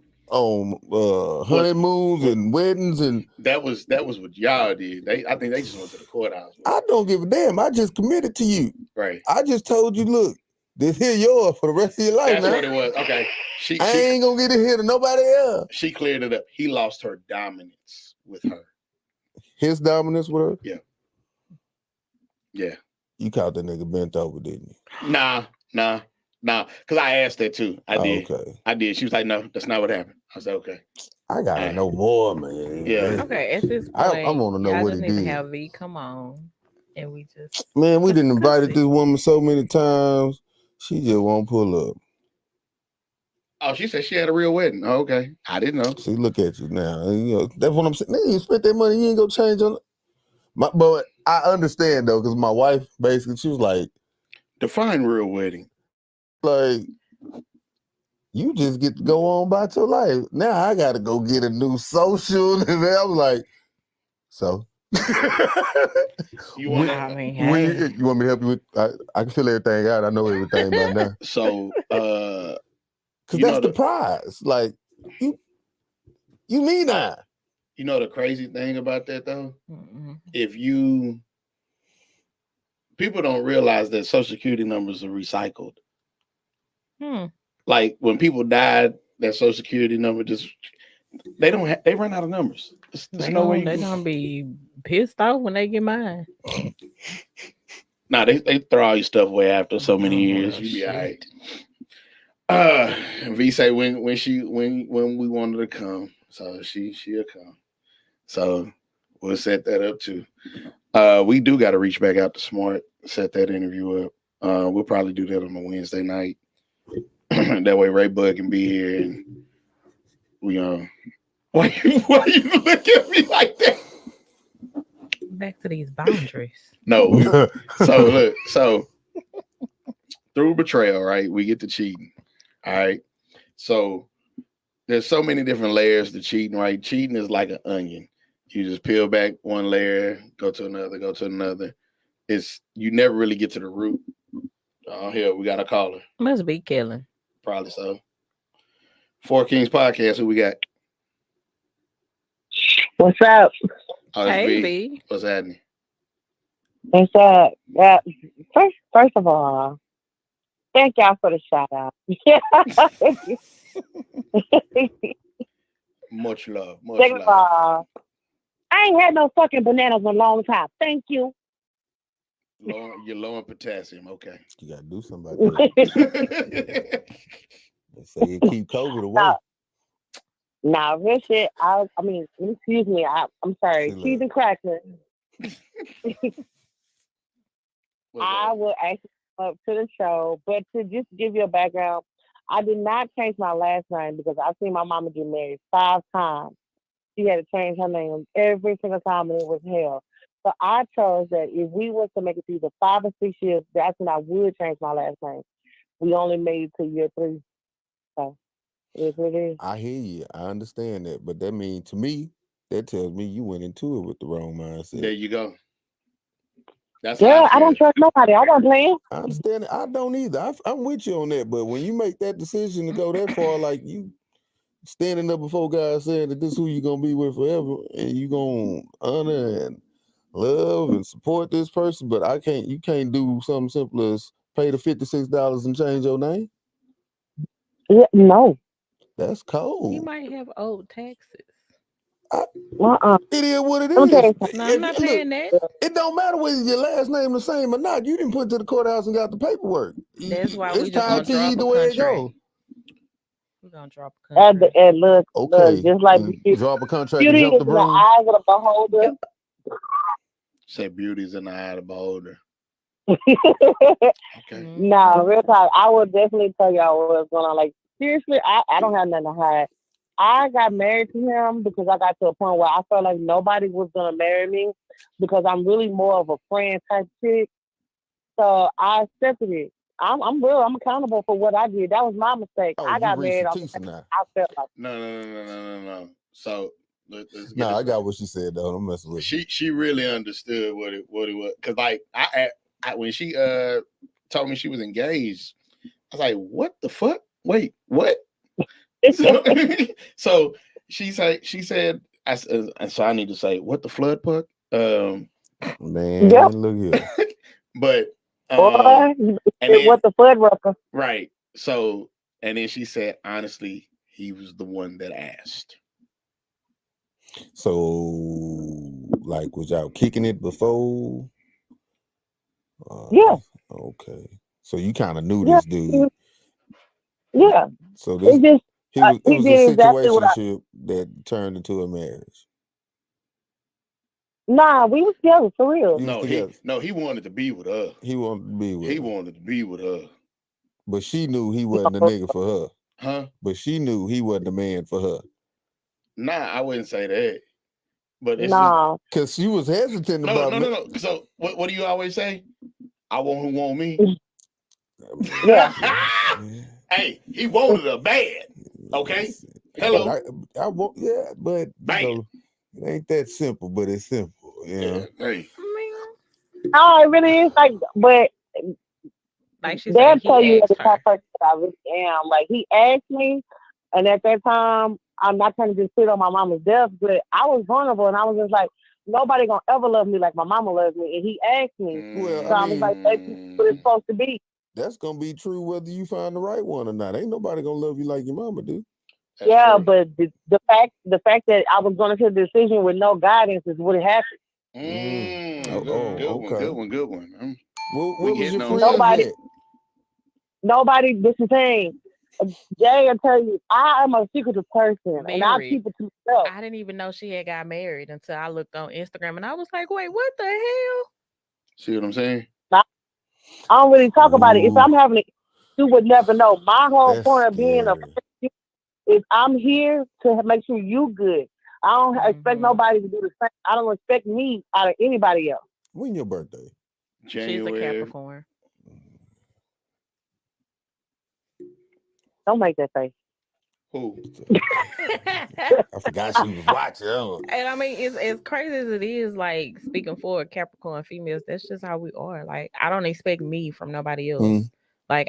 honeymoons and weddings, and that was what y'all did. I think they just went to the courthouse. I don't give a damn. I just committed to you. Right. I just told you, look, this here yours for the rest of your life. That's what it was. Okay. I ain't gonna get it here to nobody else. She cleared it up. He lost her dominance with her. His dominance with her? Yeah. Yeah. You caught that nigga bent over, didn't you? Nah. Because I asked that too. I did. Okay. I did. She was like, no, that's not what happened. I said, okay. I gotta know more, man. Yeah. Okay, at this point, I want to know what he did. To have V come on, and we just man, we didn't invited this woman so many times. She just won't pull up. Oh, she said she had a real wedding. Oh, okay, I didn't know. See, look at you now. You know, that's what I'm saying. You spent that money, you ain't gonna change on. But I understand though, because my wife basically, she was like, define real wedding. Like, you just get to go on about your life. Now I gotta go get a new social. And I was like, so. You want me to help you with? I can fill everything out. I know everything by now. So, because that's the prize. Like, you need that. You know the crazy thing about that though? People don't realize that Social Security numbers are recycled. Like when people died, that Social Security number just they run out of numbers. There's no way they're gonna be pissed off when they get mine. Nah, they throw all your stuff away after so many years. You be all right. V say when we wanted to come, so she'll come. So we'll set that up too. We do got to reach back out to Smart, set that interview up. We'll probably do that on a Wednesday night. That way Ray Bud can be here and we why you look at me like that? Back to these boundaries. No. So through betrayal, right? We get to cheating. All right. So there's so many different layers to cheating, right? Cheating is like an onion. You just peel back one layer, go to another. You never really get to the root. Oh, here we got a caller. Must be killing. Probably so. Four Kings Podcast. Who we got? What's up? Oh, hey, V. What's happening? What's up? Yeah. First of all, thank y'all for the shout out. Much love. Second of all, I ain't had no fucking bananas in a long time. Thank you. You're low in potassium. Okay. You gotta do something about that. They say you keep COVID away. Nah, real shit. I mean, excuse me. I'm sorry. Cheese and crackers. I will actually come up to the show, but to just give you a background, I did not change my last name because I've seen my mama get married 5 times. she had to change her name every single time, and it was hell. So I chose that if we was to make it through the 5 or 6 years, that's when I would change my last name. We only made it to year 3, so it is what it is. I hear you. I understand that, but that means to me, that tells me you went into it with the wrong There mindset. you go. That's how I Yeah, I don't feel. trust nobody. I wasn't playing. I understand it. I don't either. I'm with you on that. But when you make that decision to go that far, like you standing up before God saying that this is who you're gonna be with forever, and you gonna honor and love and support this person, but you can't do something simple as pay the $56 and change your name. Yeah, no. That's You cold. might have old taxes. I, Uh-uh. it is what it Let me tell is. you something. No, I'm not Look, paying that. it don't matter whether your last name the same or not. You didn't put it to the courthouse and got the paperwork. That's why we It's just gonna tied to you drop a either way it contract. goes. We're gonna drop a And, contract. and look, Okay, just like and drop a contract and beauty jump is the in the broom. eyes of the beholder. Yep. Say beauty's in the eye of the beholder. Okay. Nah, Mhm. real talk. I will definitely tell y'all what's going on. Like, seriously, I don't have nothing to hide. I got married to him because I got to a point where I felt like nobody was gonna marry me because I'm really more of a friend type chick. So I accepted it. I'm real. I'm accountable for what I did. That was my mistake. Oh, I you got Reese married off the Tisa fact now. I felt like. No. So let's get No, this I got right. what she said though. I'm messing with you. She really understood what it was because like I when she told me she was engaged, I was like, what the fuck? Wait, what? So so she said and so I need to say what the flood puck. Yep, Man, look here. But boy. and then What the foot rucker? right. So and then she said honestly, he was the one that asked. So, like, was y'all kicking it before? Yeah, Okay. So you kind of knew yeah, this dude. yeah. So this It just it he was a did exactly what I. situationship that turned into a marriage. Nah, we was together for real. You was together. He wanted to be with her. He wanted to be with He her, wanted to be with her. but she knew he wasn't the nigga for her. Huh? But she knew he wasn't the man for her. Nah, I wouldn't say that. But it's just Nah, Cause she was hesitant no, about no, me. no, no. So what do you always say? I want who want me. yeah. Hey, he wanted her bad. Okay. But Hello. I won't. Yeah, but you Bad. know, it ain't that simple. But it's simple. You Yeah. know. Hey. Man, Oh, it really is like, but like she they'll said, tell he you the asked type her. of person that I really am. Like he asked me, and at that time, I'm not trying to just sit on my mama's death, but I was vulnerable, and I was just like, nobody gonna ever love me like my mama loves me. And he asked me, Well, so I I was like, mean, baby, this is what it's supposed to be. that's gonna be true whether you find the right one or not. Ain't nobody gonna love you like your mama do. That's Yeah, true. but the fact that I was going to take a decision with no guidance is what happened. Good one. Okay. Good one. Where We was hitting your on friends something. Nobody, at? nobody. This is the thing. Jay, I tell you, I am a secretive person, and I Married. keep it to myself. I didn't even know she had got married until I looked on Instagram and I was like, wait, what the hell? See what I'm saying? I, I don't really talk about it. If Ooh, I'm having it, you would never know. My whole that's point of being a scary. friend is I'm here to make sure you good. I don't expect Hmm. nobody to do the same. I don't expect me out of anybody else. When your birthday? She's a January. Capricorn. Don't make that face. Who? I forgot she was watching. Oh. And I mean, it's as crazy as it is, like speaking for Capricorn females, that's just how we are. Like, I don't expect me from nobody else. Like,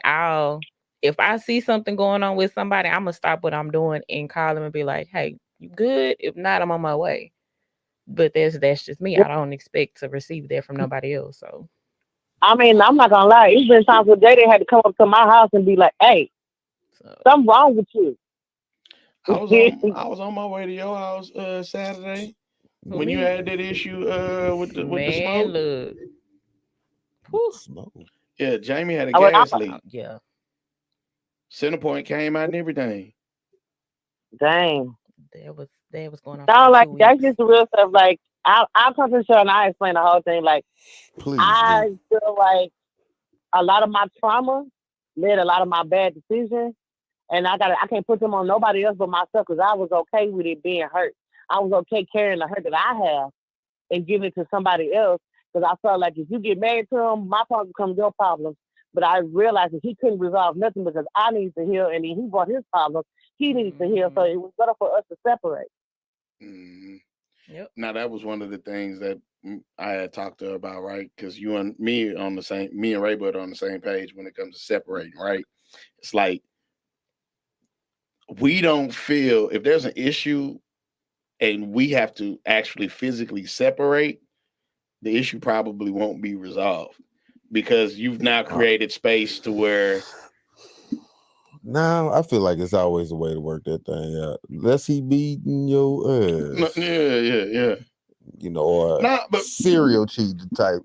if I see something going on with somebody, I'm gonna stop what I'm doing and call them and be like, hey, you good? If not, I'm on my way. But that's just me. I don't expect to receive that from nobody else. So, I mean, I'm not gonna lie. It's been times where Jada had to come up to my house and be like, "Hey, so something wrong with you." I was on my way to your house Saturday who when you me? had that issue with the Man, smoke. look. Whew. Smoke. Yeah, Jamie had a I was, gas Oh, leak. yeah. Centerpoint came out and everything. dang. That was going on for No, like like 2 that's weeks. just the real stuff. Like I'll come to the show and I explain the whole thing. Like Please do. I feel like a lot of my trauma led a lot of my bad decisions, and I can't put them on nobody else but myself because I was okay with it being hurt. I was okay carrying the hurt that I have and giving it to somebody else because I felt like if you get married to him, my problems become your problems. But I realized that he couldn't resolve nothing because I need to heal, and then he brought his problems. He needs to heal, so it was better for us to separate. Mhm. Yep. Now that was one of the things that I had talked to her about, right? Because you and me me and Ray Bud are on the same page when it comes to separating, right? It's like we don't feel if there's an issue and we have to actually physically separate, the issue probably won't be resolved because you've now created space to where Now I feel like it's always a way to work that thing out. Unless he beating your no, ass, yeah. you know, or Nah, serial cheating type,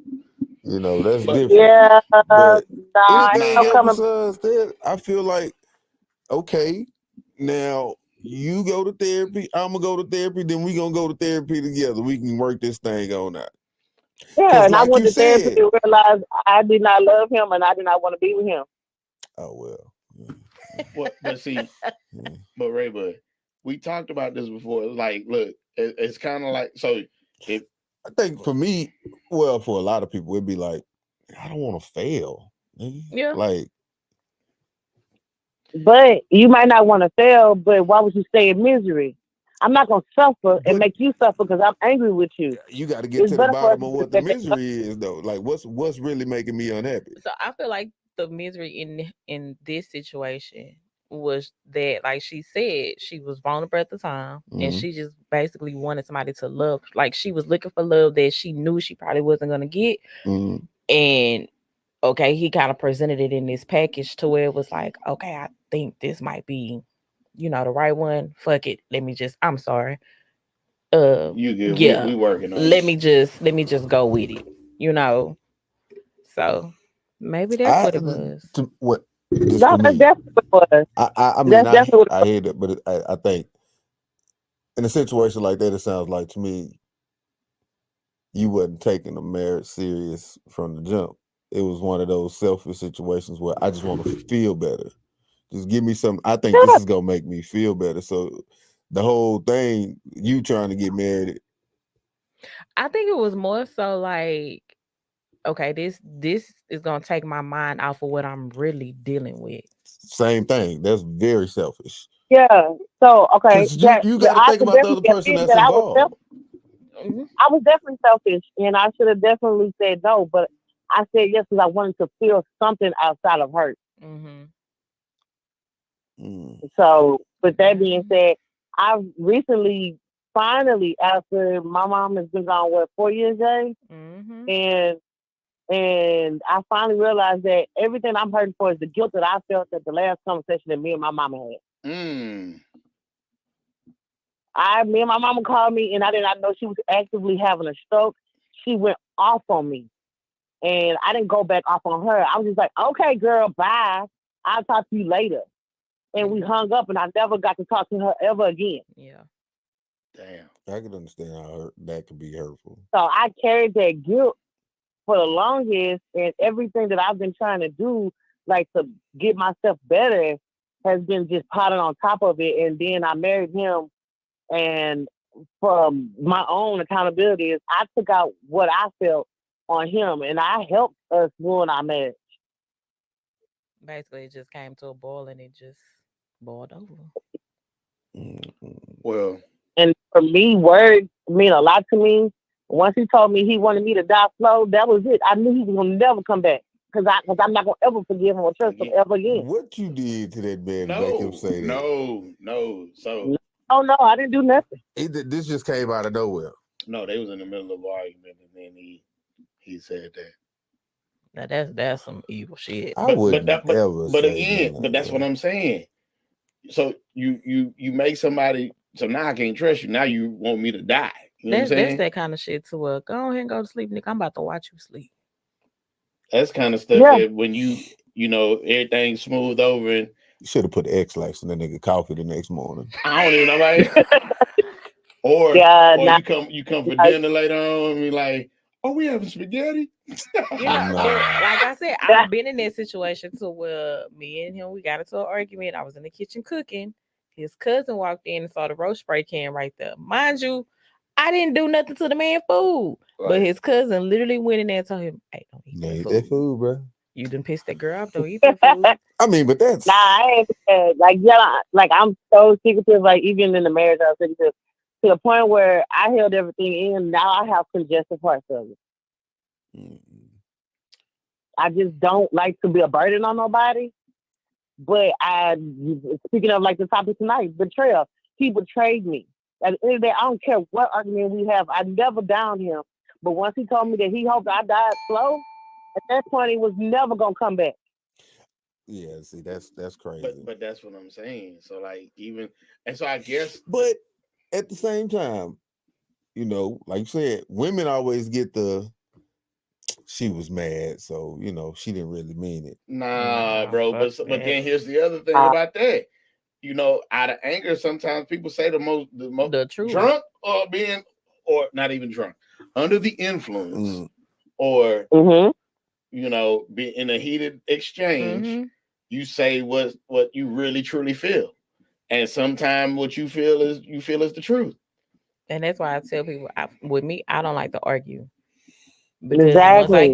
you know, that's but different. Yeah, But nah, ain't anything no nah, else coming. besides that, I feel like okay, now you go to therapy, I'm gonna go to therapy, then we gonna go to therapy together. We can work this thing on out. Yeah, Cause and I like went you to therapy said, to realize I did not love him and I did not want to be with him. oh well. but see, Yeah. but Ray Bud, we talked about this before. Like, look, it's kind of like so if I think for me, well, for a lot of people, it'd be like, I don't want to fail. Nigga. Yeah. Like, But you might not want to fail, but why would you stay in misery? I'm not going to suffer and but make you suffer because I'm angry with you. you got to get It's to the better for us bottom to of just what the let that go. misery is, though. Like, what's really making me unhappy? So I feel like the misery in this situation was that, like she said, she was vulnerable at the time, and Mhm. she just basically wanted somebody to love. Like she was looking for love that she knew she probably wasn't gonna get, Mhm. and okay, he kind of presented it in this package to where it was like, okay, I think this might be, the right one. Fuck it, I'm sorry. you good, Yeah, we working on let me just go with it. You know, so maybe that's I what it was. to what just No, for that's me. definitely what it was. I mean, That's definitely what it I was. hear that, but I think in a situation like that, it sounds like to me you wasn't taking the marriage serious from the jump. It was one of those selfish situations where I just want to feel better. Just give me some. I think this Yeah, is gonna make me feel better. So the whole thing, you trying to get married, I think it was more so like, okay, this is gonna take my mind off of what I'm really dealing with. same thing. That's very selfish. yeah. So, okay, Cause you got to I think could about the other definitely person admit that's that involved. Mhm. I was definitely selfish and I should have definitely said no, but I said yes because I wanted to feel something outside of hurt. Mhm. Mm. So, with that being Mhm. said, I've recently, finally, after my mom has been gone, what, 4 years, Jay? Mhm. And I finally realized that everything I'm hurting for is the guilt that I felt at the last conversation that me and my mama had. mm, Me and my mama called me, and I did not know she was actively having a stroke. She went off on me, and I didn't go back off on her. I was just like, "Okay, girl, bye. I'll talk to you later." And we Mhm. hung up, and I never got to talk to her ever again. Yeah. damn. I can understand how that could be hurtful. So I carried that guilt for the longest, and everything that I've been trying to do, like to get myself better, has been just piling on top of it. And then I married him, and from my own accountability, is I took out what I felt on him, and I helped us ruin our marriage. Basically, it just came to a boil and it just boiled over. Mm. Well, And for me, words mean a lot to me. Once he told me he wanted me to die slow, that was it. I knew he was gonna never come back because I'm not gonna ever forgive him or trust him again, ever again. What you did to that man to make him no, say that? no. So Oh no, I didn't do nothing. This just came out of nowhere. no, they was in the middle of an argument, and then he said that. Now that's some evil shit. I But wouldn't that ever but say again, nothing but like that's what that. I'm saying. So you make somebody. So now I can't trust you. Now you want me to die. You know what I'm That's saying? that kind of shit to go ahead and go to sleep, Nick. I'm about to watch you sleep. That's kind of stuff Yeah, that when you everything's smooth over and You should have put the X-Lax in that nigga coffee the next morning. I don't even know about or yeah, or not you come for like dinner later on and be like, oh, we having spaghetti. But Nah. like I said, that. I've been in that situation to where me and him we got into an argument. I was in the kitchen cooking, His cousin walked in and saw the roast spray can right there. Mind you, I didn't do nothing to the man food. But Right. his cousin literally went in there and told him, hey, don't eat You that eat food. that food, bro. You done pissed that girl off. Don't eat that food. I mean, but that's Nah, I ain't like like I'm so secretive. Like even in the marriage, I was secretive to the point where I held everything in. Now I have congestive heart failure. mm, I just don't like to be a burden on nobody. But speaking of like the topic tonight, betrayal. He betrayed me. At the end of the day, I don't care what argument we have. I never downed him. But once he told me that he hoped I died slow, at that point he was never gonna come back. yeah. See, that's crazy. But that's what I'm saying. So like even and so I guess But at the same time, you know, like you said, women always get the she was mad, so you know she didn't really mean it. nah, Nah, bro. fuck But that. then here's the other thing Uh, about that. You know, out of anger, sometimes people say the most The truth. drunk or being or not even drunk, under the influence, Mm. or mhm. you know, be in a heated exchange, Mhm. you say what you really truly feel. And sometimes what you feel is the truth. And that's why I tell people, with me, I don't like to argue. Because Exactly.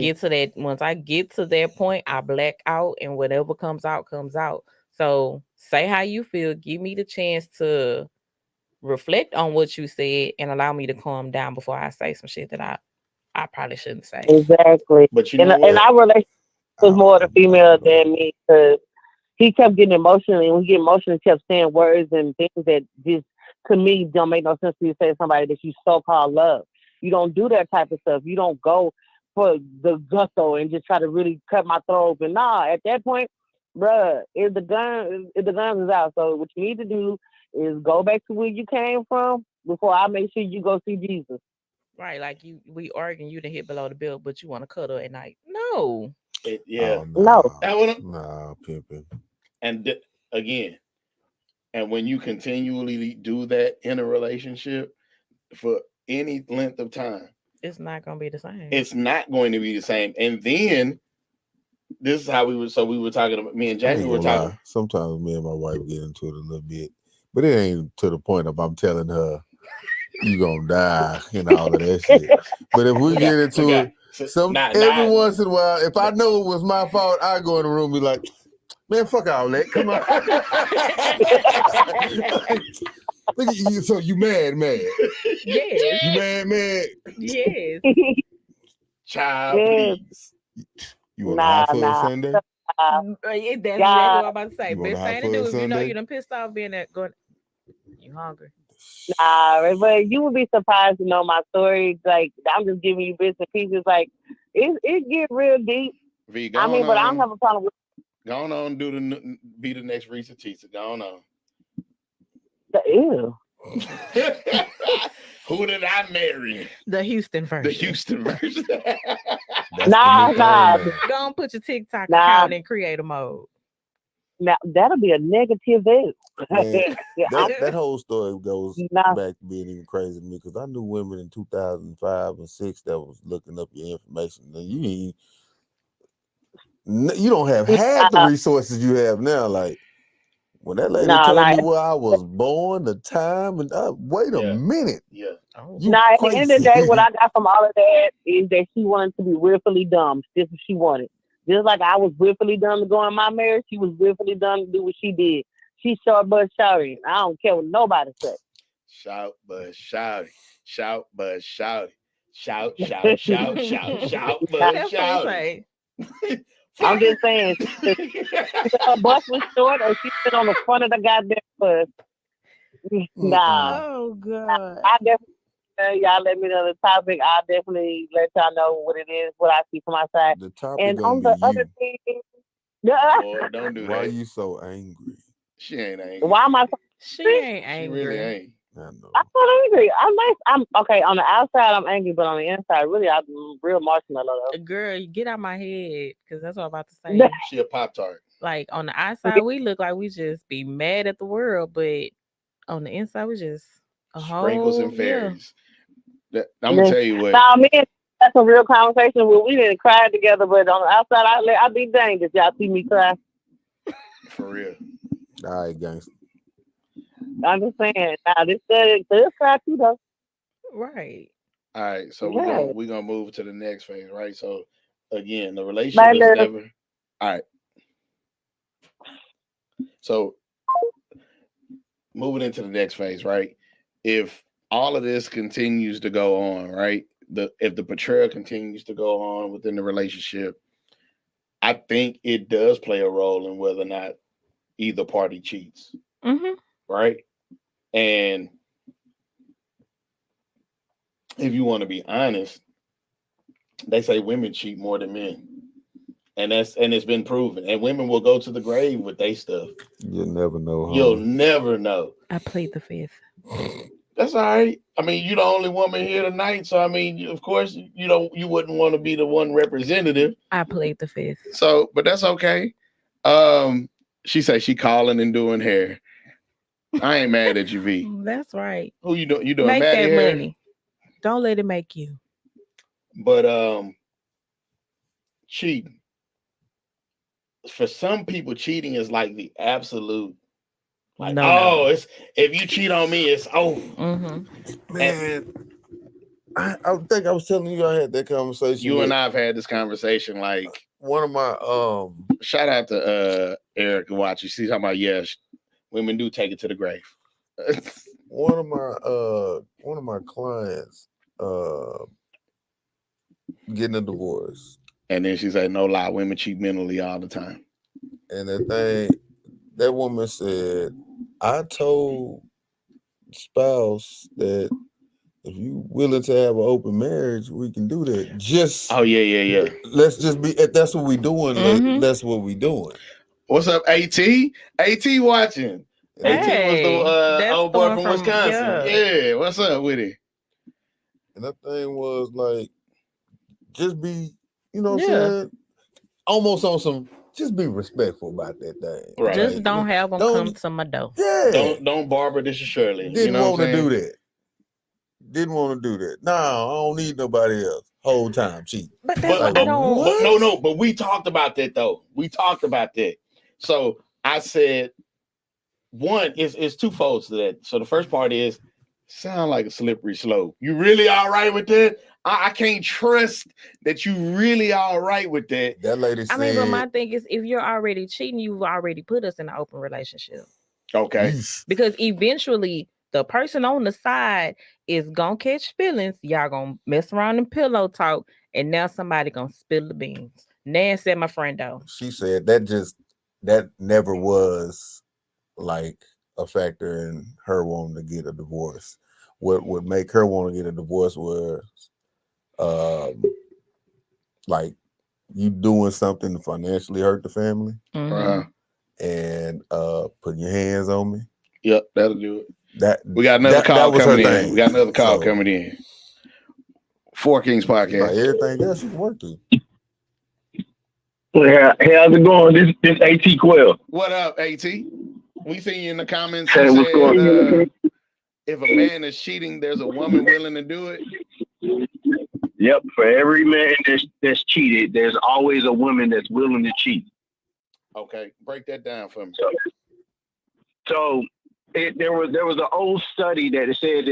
once I get to that point, I black out and whatever comes out, comes out. So say how you feel. Give me the chance to reflect on what you said and allow me to calm down before I say some shit that I probably shouldn't say. Exactly. But you And know and what? our relationship was more the I female don't know. than me because he kept getting emotional, and when he get emotional, he kept saying words and things that just to me don't make no sense to you say to somebody that you so called love. You don't do that type of stuff. You don't go for the gusto and just try to really cut my throat open. Nah, at that point, bruh, if the guns is out. So what you need to do is go back to where you came from before I make sure you go see Jesus. Right, like we arguing, you done hit below the belt, but you want to cuddle at night. No. Yeah. Oh No. That one. nah, pimping. And again, and when you continually do that in a relationship for any length of time, It's not gonna be the same. it's not going to be the same. And then this is how we were. So we were talking about me and I Jamie ain't were gonna talking. lie. Sometimes me and my wife get into it a little bit, but it ain't to the point of I'm telling her you gonna die and all of that shit. But if we Look get at, look into at, it, every once in a while, if I know it was my fault, I go in the room and be like, man, fuck all that. Come on. Look at you. So you mad. Yes. You mad. Yes. child, Yes. please. You want a Nah, hot fudge nah. Sunday? That's exactly God, what I'm about to say. You want a Best hot thing to do fudge if you know Sunday? you done pissed off being that going. You hungry? nah, but you would be surprised to know my story. Like I'm just giving you bits and pieces. Like it get real deep. V, I going mean, but I don't on, have a problem with going on, be the next Reese Tisa. Going on. the ew. Who did I marry? The Houston The version. Houston version. That's Nah, the new nah, thing now. Go on, put your TikTok nah. account in creator mode. Now that'll be a negative ew. Man, Yeah, I'm that whole story goes not. back to being even crazy to me because I knew women in 2005 and 6 that was looking up your information. And you don't have half the Nah, resources you have now. Like when that lady nah, told nah. me where I was born, the time, and wait a Yeah. minute, Yeah. Oh. you Nah, at the end of the crazy. day, what I got from all of that is that she wanted to be willfully dumb. This is what she wanted. Just like I was willfully dumb to go in my marriage, she was willfully dumb to do what she did. She short but shouty. I don't care what nobody says. Shout, but shout it. Shout, but shout it. Shout, shout, shout, shout, shout, but That's what I'm shout saying. it. I'm Fuck just saying, it. either her bus was short or she sit on the front of the goddamn bus. Nah, Mm-mm. Oh God. I definitely y'all let me know the topic. I'll definitely let y'all know what it is, what I see from my side. The topic And gonna on be the other you. thing, Boy, don't do Why that. you so angry? She ain't angry. why am I so She angry? ain't She really angry. ain't. I I'm know. not angry. I'm nice. I'm okay. On the outside, I'm angry, but on the inside, really, I'm real marshmallow Girl, you get out my head, because that's what I'm about to though. say. She a Pop Tart. Like on the outside, we look like we just be mad at the world, but on the inside, we just a Sprinkles whole and yeah. fairies. I'm gonna tell you what. Now, me and had some real conversation where we didn't cry together, but on the outside, I be danged if y'all see me cry. For real. All right, gangster. I'm just saying. Now this side too though. Right. All right, so Yeah. we're gonna move to the next phase, right? So again, the relationship is Later. never all right. So moving into the next phase, right? If all of this continues to go on, right? If the betrayal continues to go on within the relationship, I think it does play a role in whether or not either party cheats, Mm-hmm. right? And if you want to be honest, they say women cheat more than men. And it's been proven. And women will go to the grave with their stuff. You'll never know, You'll huh? never know. I plead the fifth. That's all right. I mean, you're the only woman here tonight, so I mean, of course, you wouldn't want to be the one representative. I plead the fifth. So, but that's okay. Um, she said she calling and doing hair. I ain't mad at you, V. That's right. Who you doing? You doing Make Maddie that hair? money. Don't let it make you. But cheating. For some people, cheating is like the absolute. Like, No. it's if you cheat on me, it's over. Mm-hmm. Man, I think I was telling you I had that conversation. You and I've had this conversation. Like, one of my shout out to Eric Watch. You see, talking about women do take it to the grave. one of my clients getting a divorce. And then she said, no lie, women cheat mentally all the time. And that woman said, I told spouse that if you willing to have an open marriage, we can do that. Just yeah. let's just be. That's what we doing. Mhm. That's what we doing. What's up, AT? AT watching. AT was the that's old the boy one from from- Wisconsin. Yeah, what's up with it? And that thing was like, just be, you know what I'm Yeah. saying? Almost on some, just be respectful about that thing. Right. Just Like, don't have them come to my door. Yeah. Don't Barbara. This is Shirley. Didn't you know want what to I'm do saying? that. Didn't want to do that. No, I don't need nobody else. Whole time cheat. But that's But, what but, I don't. but no. But we talked about that though. We talked about that. So I said, one is twofold to that. So the first part is sound like a slippery slope. You really all right with that? I can't trust that you really all right with that. That lady said. I mean, but my thing is, if you're already cheating, you've already put us in an open relationship. Okay. Yeesh. Because eventually, the person on the side is gonna catch feelings. Y'all gonna mess around and pillow talk, and now somebody gonna spill the beans. Nancy, my friend, though. She said that never was like a factor in her wanting to get a divorce. What would make her want to get a divorce was like you doing something to financially hurt the family Mhm. and putting your hands on me. Yep, that'll do it. That We got another call that was coming her in. thing. We got another call So, coming in. Four Kings like podcast. everything else you can work to. Yeah, hey, how's it going? This AT Quell. What up, AT? We see you in the comments. Hey, You what's going said if a man is cheating, there's a woman willing to do it. Yep, for every man that's cheated, there's always a woman that's willing to cheat. Okay, break that down for me. So there was an old study that said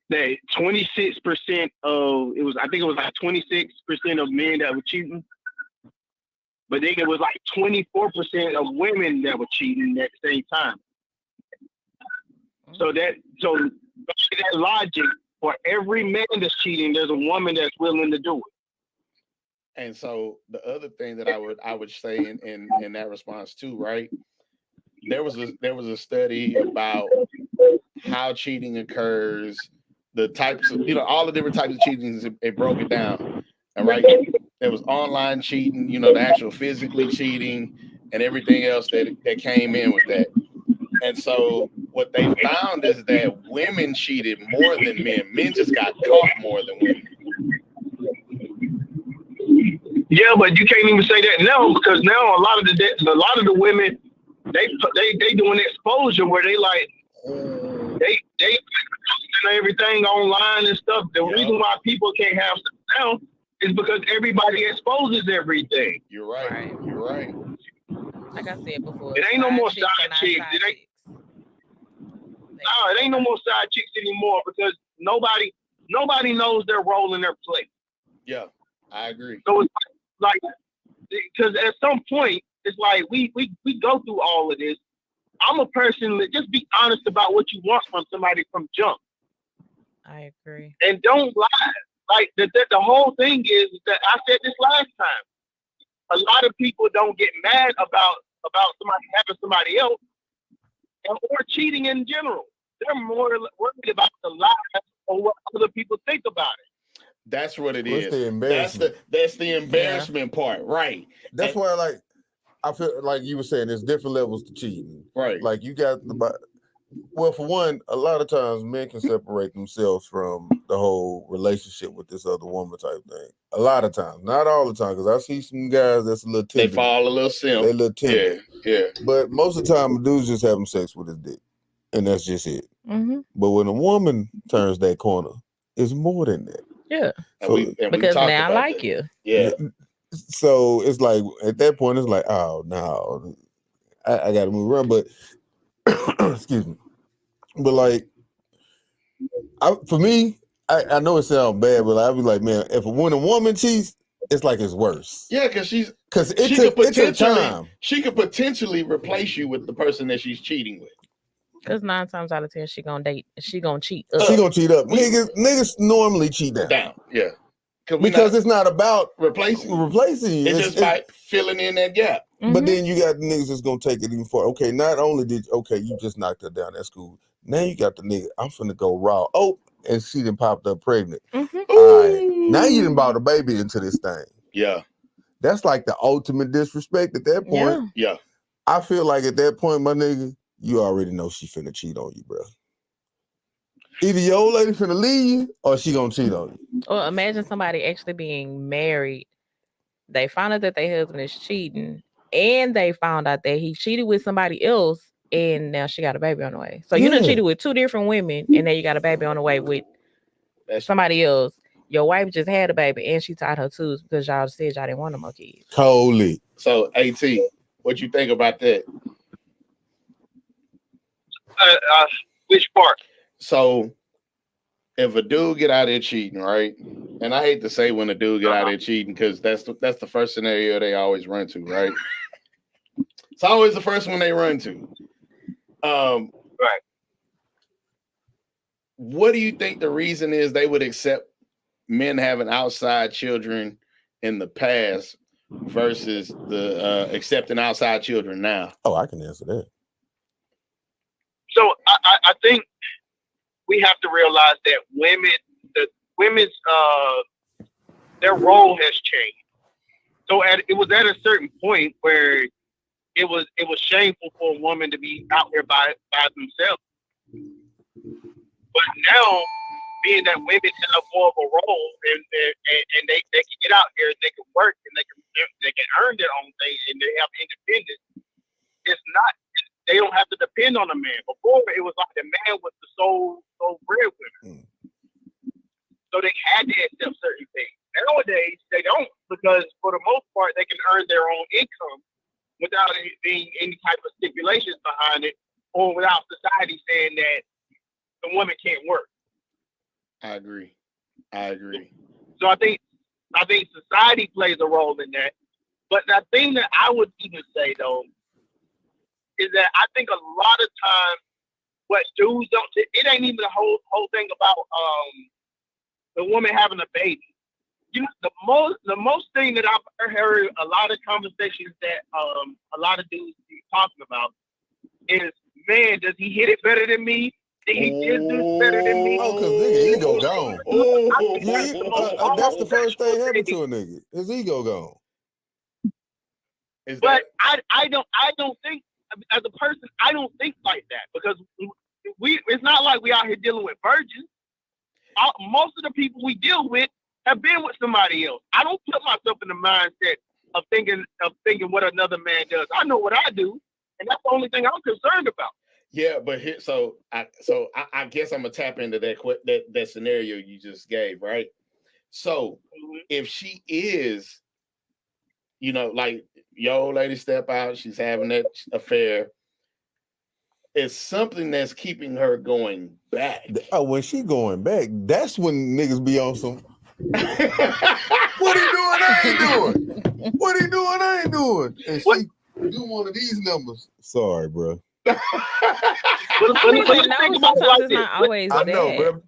that 26% of I think it was like 26% of men that were cheating, but then it was like 24% of women that were cheating at the same time. So that logic, for every man that's cheating, there's a woman that's willing to do it. And so the other thing that I would say in that response too, right? There was a study about how cheating occurs, the types of all the different types of cheating. It broke it down, and right, there was online cheating, the actual physically cheating, and everything else that came in with that. And so what they found is that women cheated more than men. Men just got caught more than women. Yeah, but you can't even say that now, because now a lot of the women they doing exposure where they like they posting everything online and stuff. The reason why people can't have stuff now is because everybody exposes everything. You're right. You're right. Like I said before, It ain't no more side chicks. it ain't no more side chicks anymore because nobody knows their role in their place. Yeah, I agree. So it's like because at some point it's like we go through all of this. I'm a person that just be honest about what you want from somebody from jump. I agree. And don't lie. Like the whole thing is that I said this last time. A lot of people don't get mad about somebody having somebody else or cheating in general. They're more worried about the lies or what other people think about it. That's what it What's is. the embarrassment? That's the embarrassment part, right? That's why, like, I feel like you were saying, there's different levels to cheating. Right. Like you got well, for one, a lot of times men can separate themselves from the whole relationship with this other woman type thing. A lot of times, not all the time, because I see some guys that's a little timid. They fall a little simple. They a little timid. Yeah. But most of the time, a dude's just having sex with his dick, and that's just it. Mm-hmm. But when a woman turns that corner, it's more than that. Yeah. So, because now I like you. Yeah. So it's like at that point, it's like, oh no, I got to move around. But excuse me. But like, for me, I know it sounds bad, but I be like, man, when a woman cheats, it's like it's worse. Yeah, because it took time. She could potentially replace you with the person that she's cheating with. Because 9 times out of 10, she gonna cheat up. She gonna cheat up. Niggas normally cheat down. Yeah. Because it's not about replacing you. It's just by filling in that gap. But then you got the niggas that's gonna take it even further. Okay, not only you just knocked her down at school. Now you got the nigga, I'm finna go raw. Oh, and she done popped up pregnant. Mm-hmm. All right. Now you done brought a baby into this thing. Yeah. That's like the ultimate disrespect at that point. Yeah. I feel like at that point, my nigga, you already know she finna cheat on you, bro. Either your old lady finna leave you or she gonna cheat on you. Or imagine somebody actually being married. They found out that their husband is cheating, and they found out that he cheated with somebody else, and now she got a baby on the way. So you done cheated with 2 different women, and now you got a baby on the way with somebody else. Your wife just had a baby, and she tied her tubes because y'all said y'all didn't want no more kids. Totally. So, AT, what you think about that? Which part? So, if a dude get out there cheating, right? And I hate to say when a dude get out there cheating because that's the first scenario they always run to, right? It's always the first one they run to. Right. What do you think the reason is they would accept men having outside children in the past versus the accepting outside children now? Oh, I can answer that. So I think we have to realize that women's their role has changed. So it was at a certain point where it was shameful for a woman to be out there by themselves. But now, being that women have more of a role and they can get out here and they can work and they can earn their own thing and they have independence. They don't have to depend on a man. Before it was like the man was the sole breadwinner. So they had to accept certain things. Nowadays they don't, because for the most part they can earn their own income without being any type of stipulations behind it, or without society saying that the woman can't work. I agree. So I think society plays a role in that. But the thing that I would even say though is that I think a lot of times what dudes don't, it ain't even the whole thing about the woman having a baby. You know, the most thing that I've heard a lot of conversations that a lot of dudes be talking about is, man, does he hit it better than me? Did he do this better than me? Oh, because nigga ego gone. That's the first thing happened to a nigga. His ego gone. But I don't think, as a person, I don't think like that, because it's not like we out here dealing with virgins. Most of the people we deal with have been with somebody else. I don't put myself in the mindset of thinking what another man does. I know what I do, and that's the only thing I'm concerned about. Yeah, but here, so I guess I'm gonna tap into that scenario you just gave, right? So if she is, you know, like your old lady step out, she's having that affair. it's something that's keeping her going back. Oh, when she going back, that's when niggas be on some. What he doing? I ain't doing. What he doing? I ain't doing. And What? she do one of these numbers. Sorry, bro. I mean, but no, sometimes it's not always I that. know, but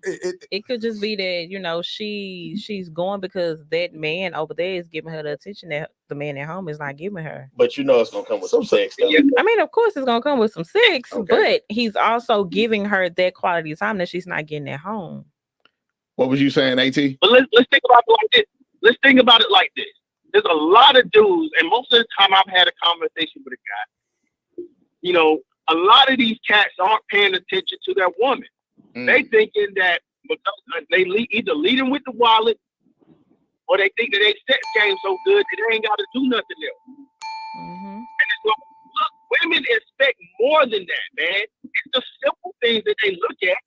it could just be that, you know, she's going because that man over there is giving her the attention that the man at home is not giving her. But you know it's gonna come with some sex, though. I mean, of course it's gonna come with some sex, Okay. but he's also giving her that quality time that she's not getting at home. What was you saying, AT? But let's think about it like this. Let's think about it like this. There's a lot of dudes, and most of the time I've had a conversation with a guy. You know, a lot of these cats aren't paying attention to their woman. They thinking that because they either leading with the wallet, or they think that they sex game so good that they ain't got to do nothing else. Mm-hmm. And it's like, look, women expect more than that, man. It's the simple things that they look at.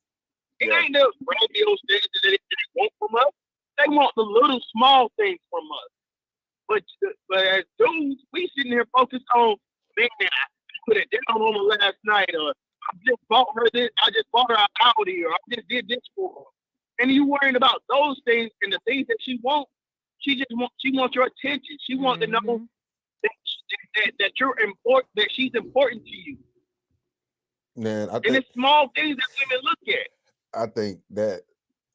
It ain't the grandiose things that they want from us. They want the little small things from us. But as dudes, we sitting here focused on, man, I put it down on her last night, or I just bought her this, I just bought her an Audi, or I just did this for her. And you worrying about those things and the things that she wants. She wants your attention. She wants to know that you're important, that she's important to you. Man, and it's small things that women look at. I think that,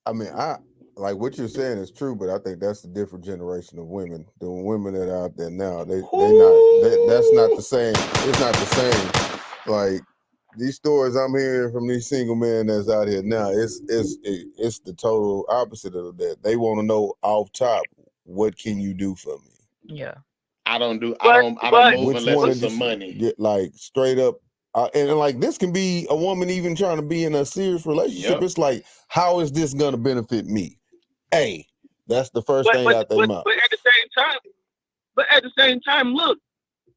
I mean, I like what you're saying is true, but I think that's a different generation of women. The women that are out there now, that's not the same. It's not the same. Like these stories I'm hearing from these single men that's out here now, it's the total opposite of that. They want to know off top, what can you do for me? Yeah. I don't move unless it's some money. Get like straight up. And like this can be a woman even trying to be in a serious relationship. Yep. It's like, how is this going to benefit me? Hey, that's the first thing out their mouth. But at the same time, look,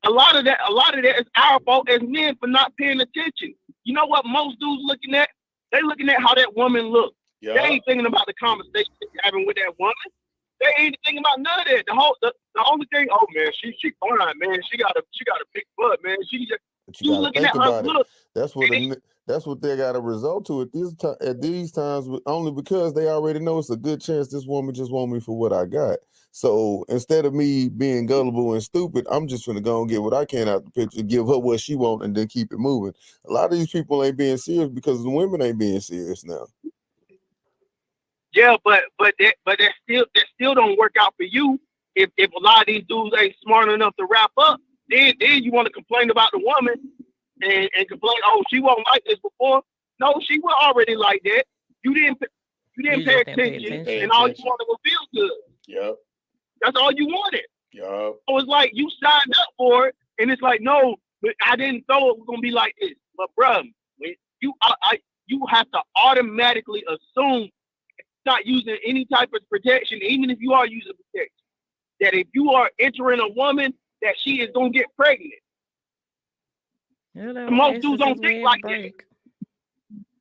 a lot of that is our fault as men for not paying attention. You know what most dudes looking at? They looking at how that woman looks. Yep. They ain't thinking about the conversation they're having with that woman. They ain't thinking about none of that. The only thing, oh man, she fine, man. She got a big butt, man. You looking at her look. That's what they got to result to at these times, only because they already know it's a good chance this woman just want me for what I got. So instead of me being gullible and stupid, I'm just gonna go and get what I can out the picture, give her what she want, and then keep it moving. A lot of these people ain't being serious because the women ain't being serious now. Yeah, but that still don't work out for you if a lot of these dudes ain't smart enough to wrap up. Then you want to complain about the woman and complain, oh, she wasn't like this before. No, she was already like that. You didn't pay attention, and all you wanted was feel good. Yep. That's all you wanted. Yep. So it's like you signed up for it, and it's like, no, but I didn't know it was gonna be like this. But bruh, when you have to automatically assume not using any type of protection, even if you are using protection, that if you are entering a woman, that she is gonna get pregnant. Most dudes don't think like that.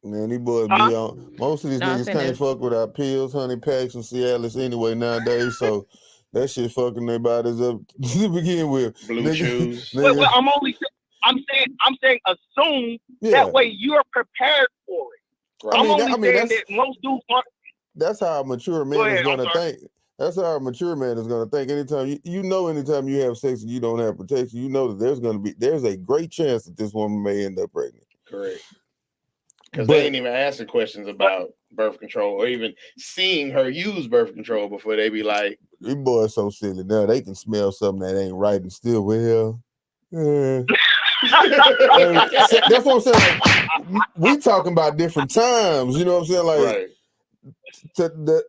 Man, these boys be on. Most of these niggas can't fuck without pills, honey packs, and Cialis anyway nowadays. So that shit fucking their bodies up to begin with. Blue chews. Well, I'm saying assume that way you're prepared for it. Right. I'm only saying that most dudes aren't. That's how a mature man is gonna think. That's how a mature man is gonna think. Anytime anytime you have sex and you don't have protection, you know that there's a great chance that this woman may end up pregnant. Correct. Because they ain't even asking questions about birth control or even seeing her use birth control before they be like, these boys so silly now. They can smell something that ain't right and still that's what I'm saying. Like, we talking about different times. You know what I'm saying? Like. Right.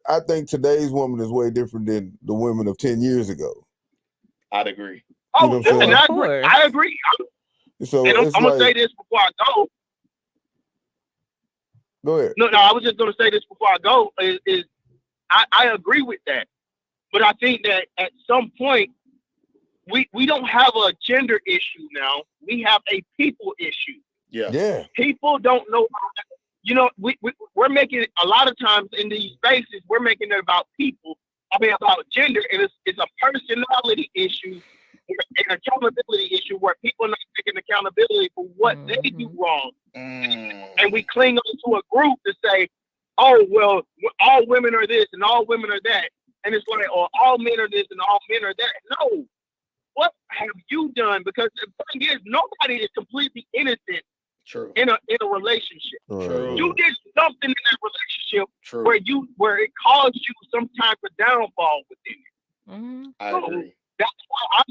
I think today's woman is way different than the women of 10 years ago. I'd agree. Oh, you know I agree. So and I'm gonna say this before I go. Go ahead. No, I was just gonna say this before I go. Is I agree with that, but I think that at some point we don't have a gender issue now. We have a people issue. Yeah. People don't know. You know, we're making it a lot of times in these spaces, we're making it about people. I mean, about gender, and it's a personality issue an accountability issue where people are not taking accountability for what they do wrong. And we cling on to a group to say, oh, well, all women are this and all women are that. And it's like, or all men are this and all men are that. No. What have you done? Because the thing is, nobody is completely innocent in a relationship. True. You did something in that relationship where it caused you some type of downfall within it. I agree. That's why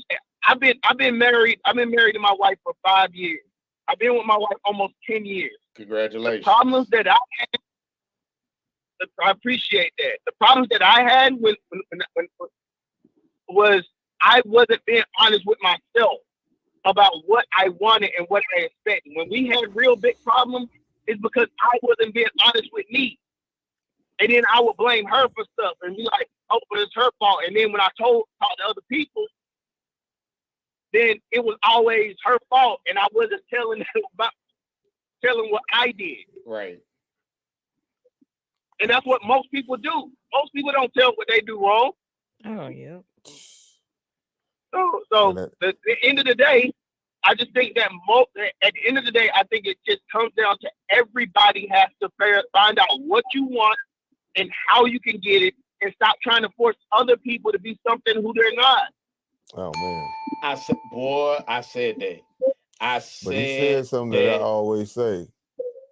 I've been married. I've been married to my wife for 5 years. I've been with my wife almost 10 years. Congratulations. The problems that I had, I appreciate that. The problems that I had when was I wasn't being honest with myself about what I wanted and what I expected. When we had real big problems, it's because I wasn't being honest with me. And then I would blame her for stuff and be like, oh, but it's her fault. And then when I talked to other people, then it was always her fault. And I wasn't telling what I did. Right. And that's what most people do. Most people don't tell what they do wrong. Oh, yeah. So at the end of the day, I just think that at the end of the day, I think it just comes down to everybody has to find out what you want and how you can get it, and stop trying to force other people to be something who they're not. Oh man, I said that. But he said something that I always say.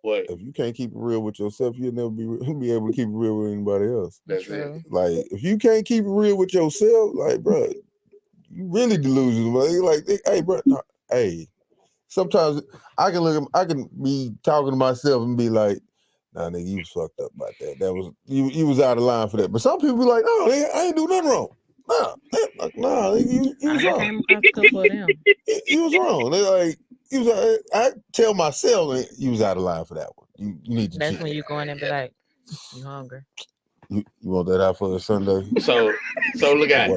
What? If you can't keep it real with yourself, you'll never be able to keep it real with anybody else. That's it. Like if you can't keep it real with yourself, like bro, you really delusional. Like hey, bro, hey. Sometimes I can be talking to myself and be like, nah, nigga, you was fucked up about that. That was you was out of line for that. But some people be like, no, nigga, I ain't do nothing wrong. Nah, nigga, you was wrong. I came across a couple of them. You was wrong. They like I tell myself you was out of line for that one. You need to. That's when you go in and be like, you hungry? You want that out for a Sunday? So look at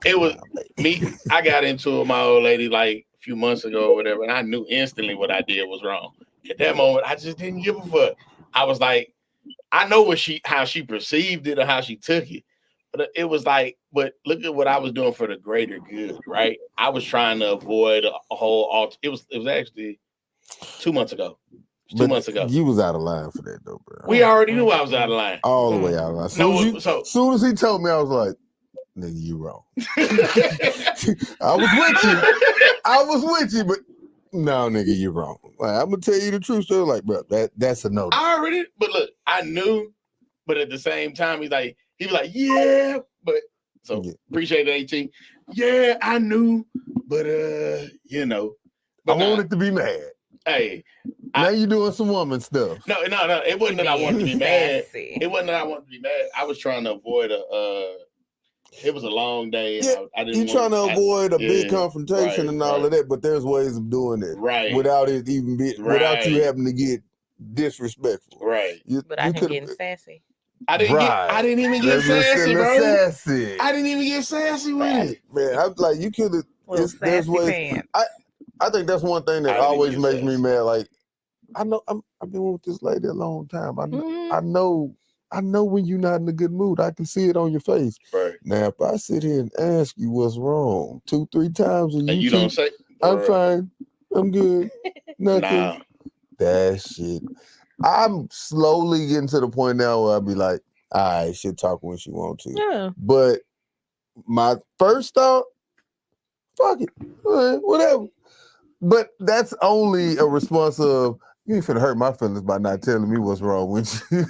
it was me. I got into it with my old lady like a few months ago or whatever, and I knew instantly what I did was wrong. At that moment, I just didn't give a fuck. I was like, I know how she perceived it or how she took it, but it was like, but look at what I was doing for the greater good, right? I was trying to avoid a whole. It was actually 2 months ago. 2 months ago. You was out of line for that though, bro. We already knew I was out of line. All the way out of line. Soon as he told me, I was like, nigga, you wrong. I was with you, but no, nigga, you wrong. Like, I'm gonna tell you the truth. So like, bro, that's a no. I already, but look, I knew, but at the same time, he was like, yeah, but so appreciate it, 18. Yeah, I knew, but you know, but I wanted to be mad. Hey, now you doing some woman stuff. No. It wasn't that I wanted to be mad. It wasn't that I wanted to be mad. I was trying to avoid it was a long day. Yeah, you're trying to avoid a big confrontation and all of that, but there's ways of doing it, without it even without you having to get disrespectful, right? But I can get sassy. I didn't even get sassy, bro. I didn't even get sassy with it, man. I'm like, you could have. There's ways. I think that's one thing that always makes me mad. Like, I know I've been with this lady a long time. I know when you're not in a good mood. I can see it on your face. Right. Now, if I sit here and ask you what's wrong 2-3 times and you don't say, I'm fine, I'm good, nothing. That shit. I'm slowly getting to the point now where I'll be like, all right, she'll talk when she wants to. Yeah. But my first thought, fuck it, whatever. But that's only a response of, you ain't finna hurt my feelings by not telling me what's wrong with you.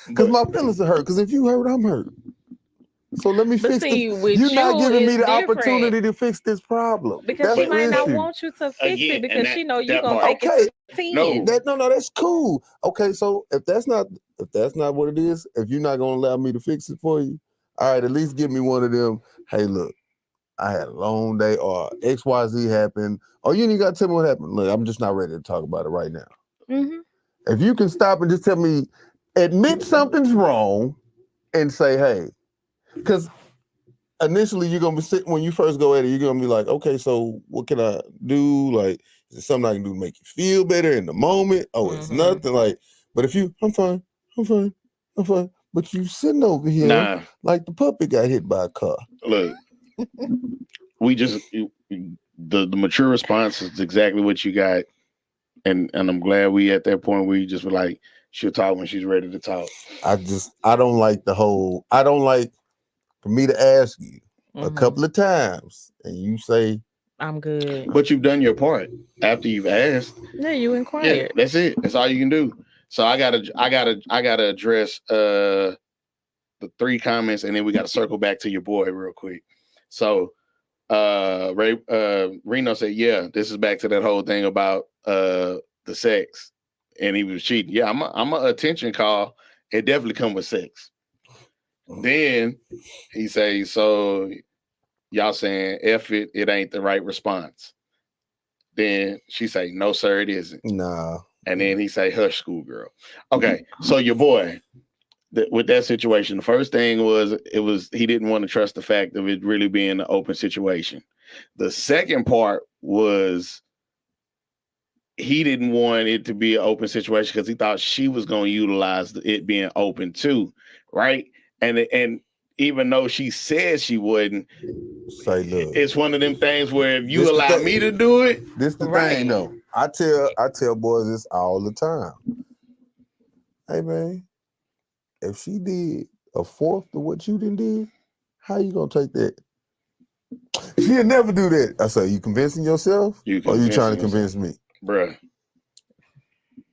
Because my feelings are hurt. Because if you hurt, I'm hurt. So let me fix this. You're not giving me the opportunity to fix this problem. Because she might not want you to fix it because she know you're gonna take it to 10. No, that's cool. Okay, so if that's not what it is, if you're not gonna allow me to fix it for you, all right, at least give me one of them. Hey, look, I had a long day, or XYZ happened, or you ain't got to tell me what happened. Look, I'm just not ready to talk about it right now. Mm-hmm. If you can stop and just tell me, admit something's wrong, and say, hey, because initially you're gonna be sitting when you first go at it, you're gonna be like, okay, so what can I do? Like, is there something I can do to make you feel better in the moment? Oh, it's nothing. Like, but if I'm fine. But you sitting over here like the puppy got hit by a car. Look. We just the mature response is exactly what you got, and I'm glad we at that point where you just were like, she'll talk when she's ready to talk. I don't like for me to ask you a couple of times and you say I'm good. But you've done your part after you've asked. Yeah, you inquired. Yeah, that's it. That's all you can do. So I gotta address the 3 comments, and then we gotta circle back to your boy real quick. So Reno said, yeah, this is back to that whole thing about the sex, and he was cheating. Yeah, I'm a attention call. It definitely come with sex. Then he says, so y'all saying F it, it ain't the right response. Then she say, no, sir, it isn't. Nah. And then he say, hush, schoolgirl. Okay, so your boy, with that situation, the first thing was he didn't want to trust the fact of it really being an open situation. The second part was he didn't want it to be an open situation because he thought she was going to utilize it being open too, right? And even though she said she wouldn't, say, look, it's one of them things where if you allow me to do it, this the thing though. I tell boys this all the time. Hey man, if she did a fourth of what you did, how you gonna take that? She'll never do that. I say, you convincing yourself, or you trying to convince me, bruh?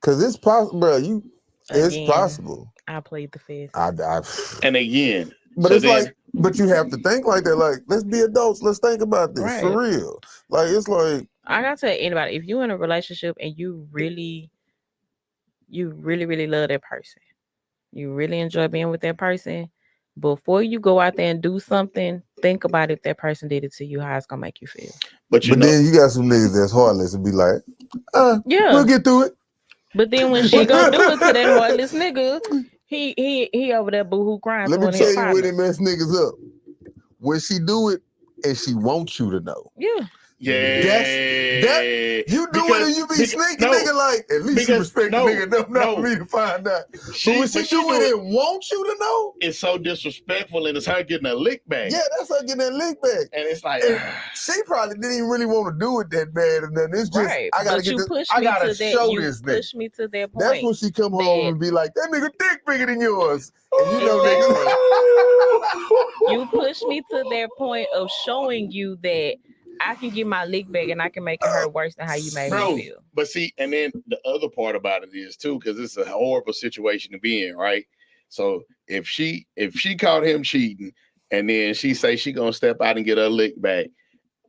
Because it's possible, bro. It's possible. I played the fifth. And again, but so it's but you have to think like that. Like, let's be adults. Let's think about this for real. Like, it's like, I gotta tell anybody, if you're in a relationship and you really love that person, you really enjoy being with that person, before you go out there and do something, think about if that person did it to you, how it's gonna make you feel. But then you got some niggas that's heartless and be like, yeah, we'll get through it. But then when she go do it to that heartless nigga, he over there boohoo crying. Let me tell you where they mess niggas up. When she do it and she wants you to know. Yeah. That you do it and you be sneaky, nigga. Like, at least you respect the nigga enough not for me to find out. But when she do it and wants you to know, it's so disrespectful, and it's her getting a lick back. Yeah, that's her getting that lick back. And it's like, she probably didn't even really want to do it that bad, and then it's just I gotta get this. I gotta show this nigga. Push me to that point. That's when she come home and be like, that nigga dick bigger than yours, and you know, nigga. You push me to that point of showing you that I can get my lick back and I can make it hurt worse than how you made me feel. But see, and then the other part about it is too, because it's a horrible situation to be in, right? So if she caught him cheating and then she say she gonna step out and get her lick back,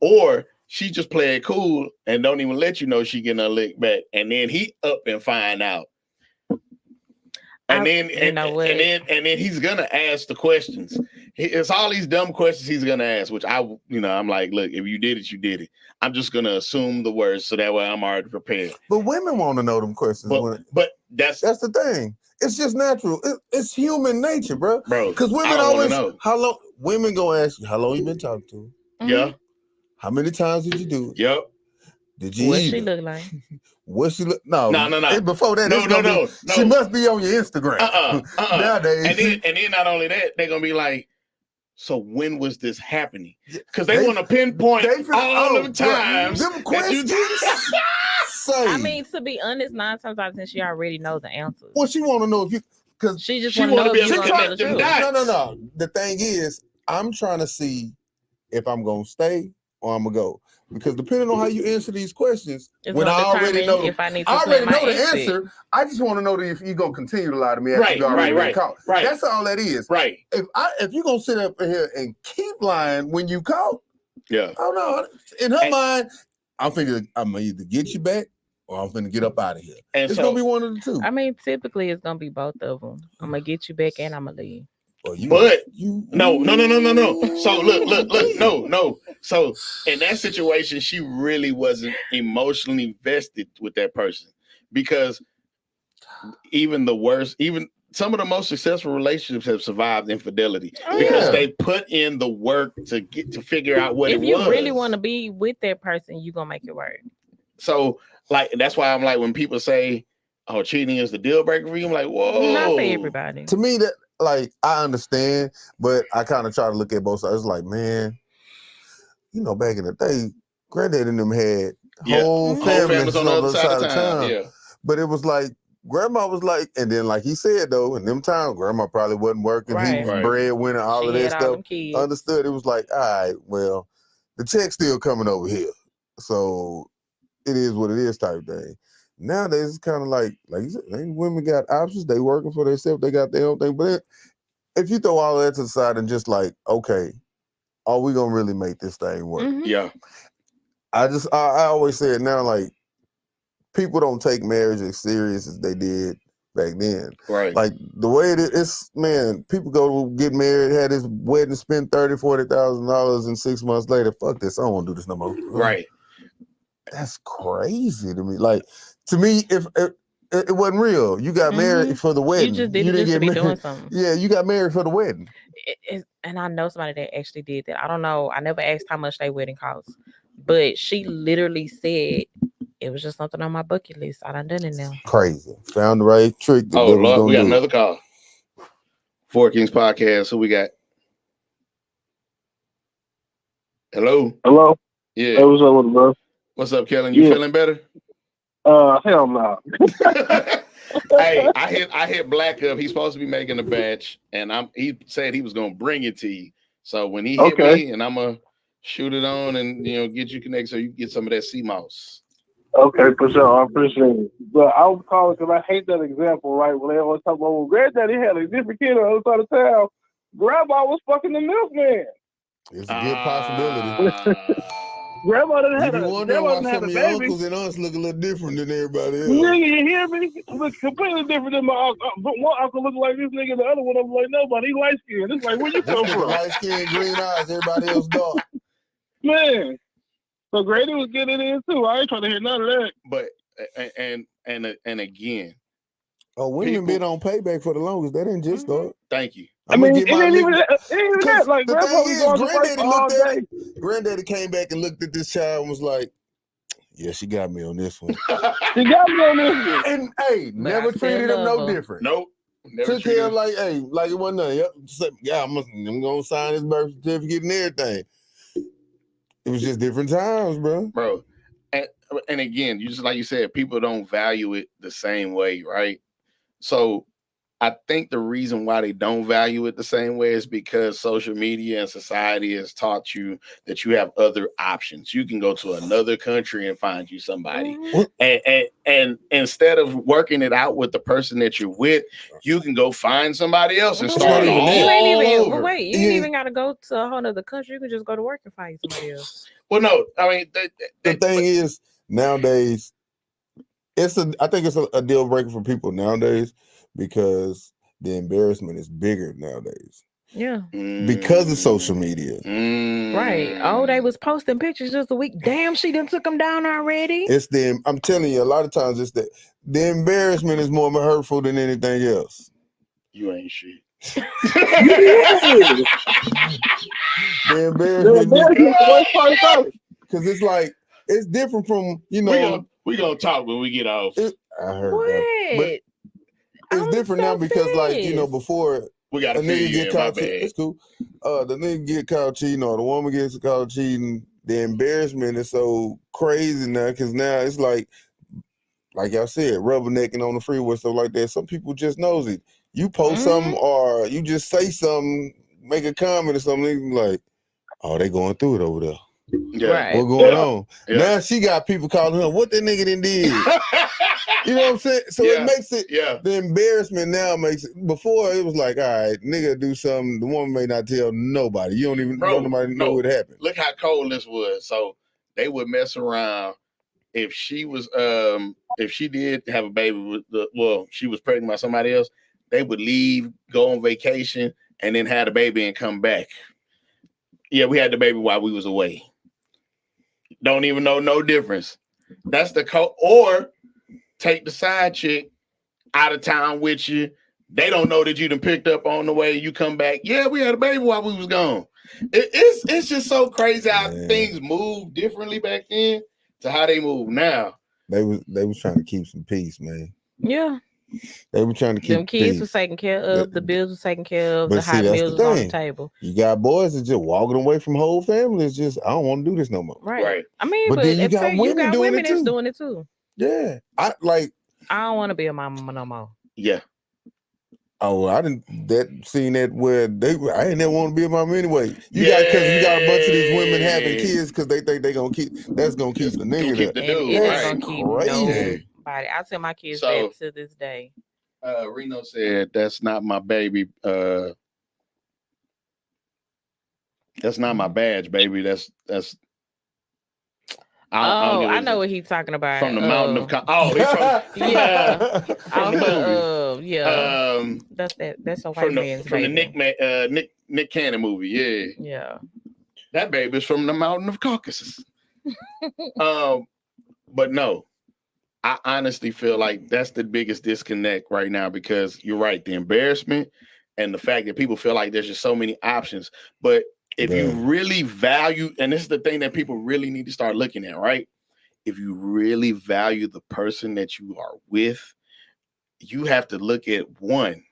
or she just play it cool and don't even let you know she getting her lick back, and then he up and find out. And then he's gonna ask the questions. It's all these dumb questions he's gonna ask, which I'm like, look, if you did it, you did it. I'm just gonna assume the worst so that way I'm already prepared. But women want to know them questions. But that's the thing. It's just natural. It's human nature, bro. Because women always know. How long women gonna ask you how long you been talking to? Mm-hmm. Yeah. How many times did you do it? Yep. Did you? What she look like? What she look? No. Before that, no. She must be on your Instagram. Nowadays. And then not only that, they're gonna be like, so when was this happening? Because they want to pinpoint all of the times. Them questions. I mean, to be honest, 9 times out of 10, she already know the answers. Well, she want to know if you, because she just want to be able to tell the truth. No. The thing is, I'm trying to see if I'm gonna stay or I'm gonna go. Because depending on how you answer these questions, when I already know the answer, I just want to know if you're gonna continue to lie to me after you already been caught. Right. That's all that is. Right. If you're gonna sit up here and keep lying when you caught, yeah. Oh no. In her mind, I'm gonna either get you back or I'm gonna get up out of here. And it's gonna be one of the two. I mean, typically it's gonna be both of them. I'm gonna get you back and I'm gonna leave. No. So look, no. So in that situation, she really wasn't emotionally vested with that person, because even some of the most successful relationships have survived infidelity because they put in the work to figure out what it was. If you really want to be with that person, you're gonna make it work. So like, that's why I'm like, when people say, oh, cheating is the deal breaker for you, I'm like, whoa. Not for everybody. To me, that, like, I understand, but I kind of try to look at both sides. It's like, man, back in the day, Granddad and them had Yeah. whole Mhm. Whole families families on the other side of town. Yeah. But it was like grandma was like, and then like he said though, in them times, grandma probably wasn't working. He Right. was Right. breadwinner, all She of that had all stuff. them kids. Understood. It was like, all right, well, the check's still coming over here, so it is what it is type thing. Nowadays, it's kind of like you said, women got options. They working for themselves. They got their own thing. But if you throw all that to the side and just like, okay, are we gonna really make this thing work? Mhm. Yeah. I always say it now, like people don't take marriage as serious as they did back then. Right. Like the way it's man, people go to get married, had this wedding, spend $30,000-$40,000, and 6 months later, fuck this, I don't want to do this no more. Right. That's crazy to me. Like to me, if it wasn't real, you got married for the wedding. You just did it just to be doing something. Yeah, you got married for the wedding. And I know somebody that actually did that. I don't know. I never asked how much their wedding cost, but she literally said it was just something on my bucket list. I done it now. Crazy. Found the right trick that Oh they was Lord, gonna we got do. another call. Four Kings Podcast. Who we got? Hello. Hello. Yeah. Hey, what's up with it, bro? What's up, Kellen? You Yeah. feeling better? Hell no. Hey, I hit Black up. He's supposed to be making a batch, and he said he was gonna bring it to you. So when he hit me, and I'm gonna shoot it on and get you connected so you can get some of that sea mouse. Okay, for sure. I appreciate it. But I was calling because I hate that example, right? When they always talk about, well, granddaddy had a different kid on the other side of town. Grandma was fucking the milkman. It's a good possibility. Grandma didn't You have be a wondering why some of your baby. uncles and aunts look a little different than everybody else. Nigga, you hear me? Look completely different than my uncle. One uncle look like this nigga, the other one I'm like, nobody, he light skinned. It's like, where you come from? Light skin, green eyes, everybody else dark. Man. So Grady was getting in too. I ain't trying to hear none of that. But and again, women been on payback for the longest. That didn't just start. Thank you. I mean, it ain't even that. Like, the grandpa thing was is, going to work all day. Granddaddy came back and looked at this child and was like, "Yeah, she got me on this one. She got me on this one." And hey, never treated him no different. Nope. Took care of like it wasn't nothing. Yep. Yeah, I'm gonna sign his birth certificate and everything. It was just different times, bro. And again, just like you said, people don't value it the same way, right? So I think the reason why they don't value it the same way is because social media and society has taught you that you have other options. You can go to another country and find you somebody. And instead of working it out with the person that you're with, you can go find somebody else and start all over. Wait, you ain't even got to go to a whole other country. You can just go to work and find somebody else. Well, no, I mean, the thing is, nowadays, I think it's a deal breaker for people nowadays because the embarrassment is bigger nowadays. Yeah. Because of social media. Right. Oh, they was posting pictures just a week. Damn, she done took them down already. I'm telling you, a lot of times it's the embarrassment is more hurtful than anything else. You ain't shit. The embarrassment because it's like it's different from we gonna talk when we get off. I heard that, but it's different now because before we got a nigga get caught cheating. It's cool. The nigga get caught cheating or the woman gets caught cheating. The embarrassment is so crazy now because now it's like y'all said, rubbernecking on the freeway, stuff like that. Some people just nosy. You post something or you just say something, make a comment or something, like, oh, they going through it over there. Yeah. Right. What going on? Yeah. Now she got people calling her, what that nigga done did? You know what I'm saying? So it makes it, the embarrassment now makes it, before it was like, all right, nigga do something, the woman may not tell nobody. You don't even know nobody know what happened. Look how cold this was. So they would mess around. If she was, if she did have a baby with she was pregnant by somebody else, they would leave, go on vacation, and then have the baby and come back. Yeah, we had the baby while we was away. Don't even know no difference. That's the code. Or take the side chick out of town with you. They don't know that you done picked up on the way. You come back. Yeah, we had a baby while we was gone. It's just so crazy how things move differently back then to how they move now. They was trying to keep some peace, man. Yeah. They were trying to keep Them kids peace. was taken care of, the bills was taken care of, But the see, hot that's meals the was on the thing. table. You got boys that just walking away from whole families. Just I don't want to do this no more. Right. I mean, But but then you if got you women got doing women it that's too. doing it too. Yeah, I like. I don't want to be a mama no more. Yeah. Oh, I didn't seen that where I ain't never want to be a mom anyway. You got because you got a bunch of these women having kids because they think they gonna keep the nigga keep there. the dude. It ain't Right. gonna keep Crazy. nobody. I tell my kids So- that to this day. Reno said, "That's not my baby. That's not my badge, baby. That's." I know what he's talking about. From the mountain of. He's from. Yeah. From the movie. Yeah. That's a white man's from baby. the Nick Cannon movie. Yeah. Yeah. That baby's from the mountain of Caucasus. But no, I honestly feel like that's the biggest disconnect right now because you're right, the embarrassment and the fact that people feel like there's just so many options. But if you really value, and this is the thing that people really need to start looking at, right? If you really value the person that you are with, you have to look at one,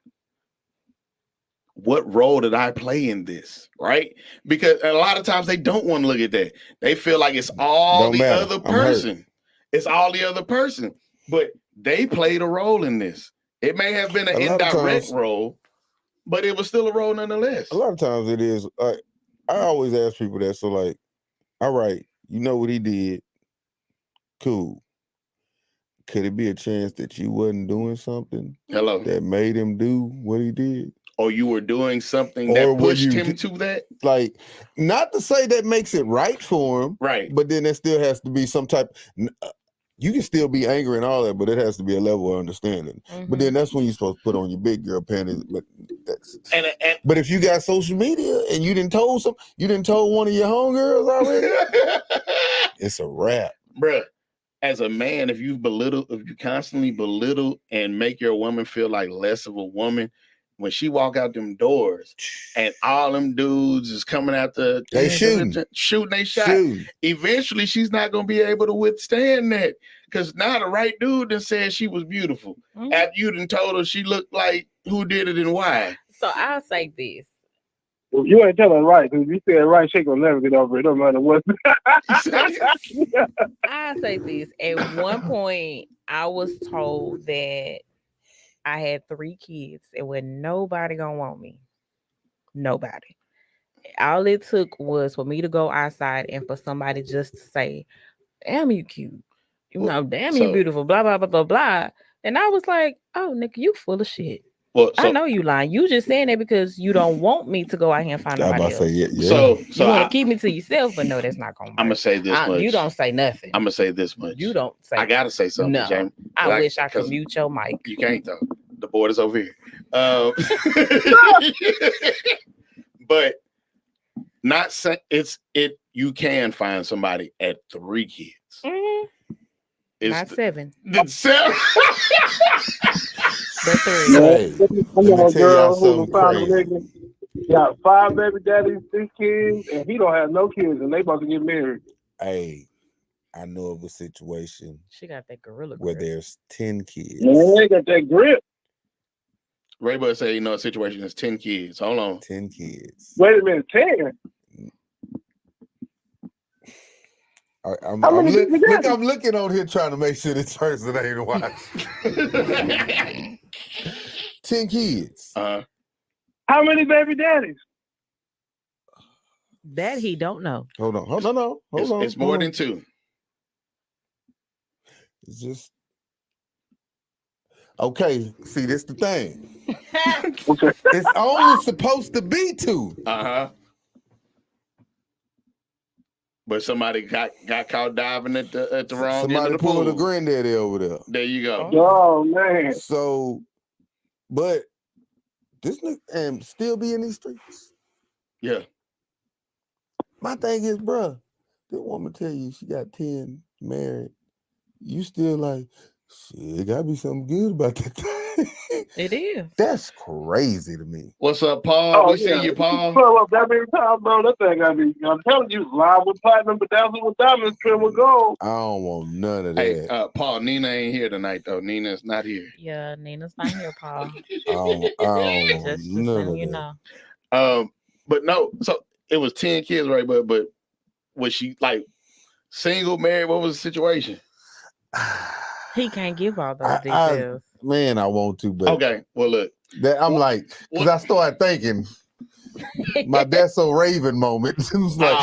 what role did I play in this? Right? Because a lot of times they don't want to look at that. They feel like it's all the other person. It's all the other person. But they played a role in this. It may have been an indirect role, but it was still a role nonetheless. A lot of times it is. I always ask people that. So like, all right, you know what he did. Cool. Could it be a chance that you wasn't doing something that made him do what he did? Or you were doing something that pushed him to that? Like, not to say that makes it right for him. Right. But then there still has to be some type. You can still be angry and all that, but it has to be a level of understanding. Mm-hmm. But then that's when you're supposed to put on your big girl panties. But but if you got social media and you didn't told one of your homegirls already, it's a wrap. Bruh, as a man, if you constantly belittle and make your woman feel like less of a woman, when she walk out them doors and all them dudes is coming after they shooting they shot. Eventually she's not gonna be able to withstand that because now the right dude done said she was beautiful. Mm-hmm. After you done told her she looked like who did it and why. So I'll say this. Well, you ain't telling right, because you said right, she gonna never get over it, no matter what. I'll say this. At one point I was told that I had 3 kids and when nobody gonna want me. Nobody. All it took was for me to go outside and for somebody just to say, damn, you cute. You know, damn, you beautiful, blah, blah, blah, blah, blah. And I was like, oh, nigga, you full of shit. Well, I know you lying. You just saying that because you don't want me to go out here and find nobody else. So you want to keep me to yourself, but no, that's not gonna work. I'm gonna say this much. You don't say nothing. I'm gonna say this much. You don't say. I gotta say something, no. Jamie. I wish I could mute your mic. You can't though. The board is over here. But not say it. You can find somebody at 3 kids. Mm-hmm. Not 7. The 7. The 3. Hey, let me tell y'all something crazy. Got 5 baby daddies, 6 kids, and he don't have no kids, and they about to get married. Hey, I know of a situation. She got that gorilla where grip. There's 10 kids. Yeah, they got that grip. Raybud say, a situation is 10 kids. Hold on. 10 kids. Wait a minute, 10? I'm looking on here trying to make sure this person ain't watching. 10 kids. How many baby daddies? That he don't know. Hold on. It's more than 2. It's just okay. See, this the thing. It's only supposed to be 2. But somebody got caught diving at the wrong end of Somebody the pool. pulled a granddaddy over there. There you go. Oh man. So, but this nigga still be in these streets. Yeah. My thing is, bruh, this woman tell you she got 10 married. You still like, shit, gotta be something good about that thing. It is. That's crazy to me. What's up, Paul? Oh, We see you, Paul. Pull up that many times, bro. That thing got me. I'm telling you, live with platinum, but dazzle with diamonds, trim with gold. I don't want none of Hey, that. Paul, Nina ain't here tonight, though. Nina's not here. Yeah, Nina's not here, Paul. I don't want Just to none send of you that. know. But no, so it was 10 kids, right? But was she like single, married? What was the situation? He can't give all those I details. man, I want to, but Okay, well, look. that I'm like, because I started thinking my That's So Raven moment. It was like,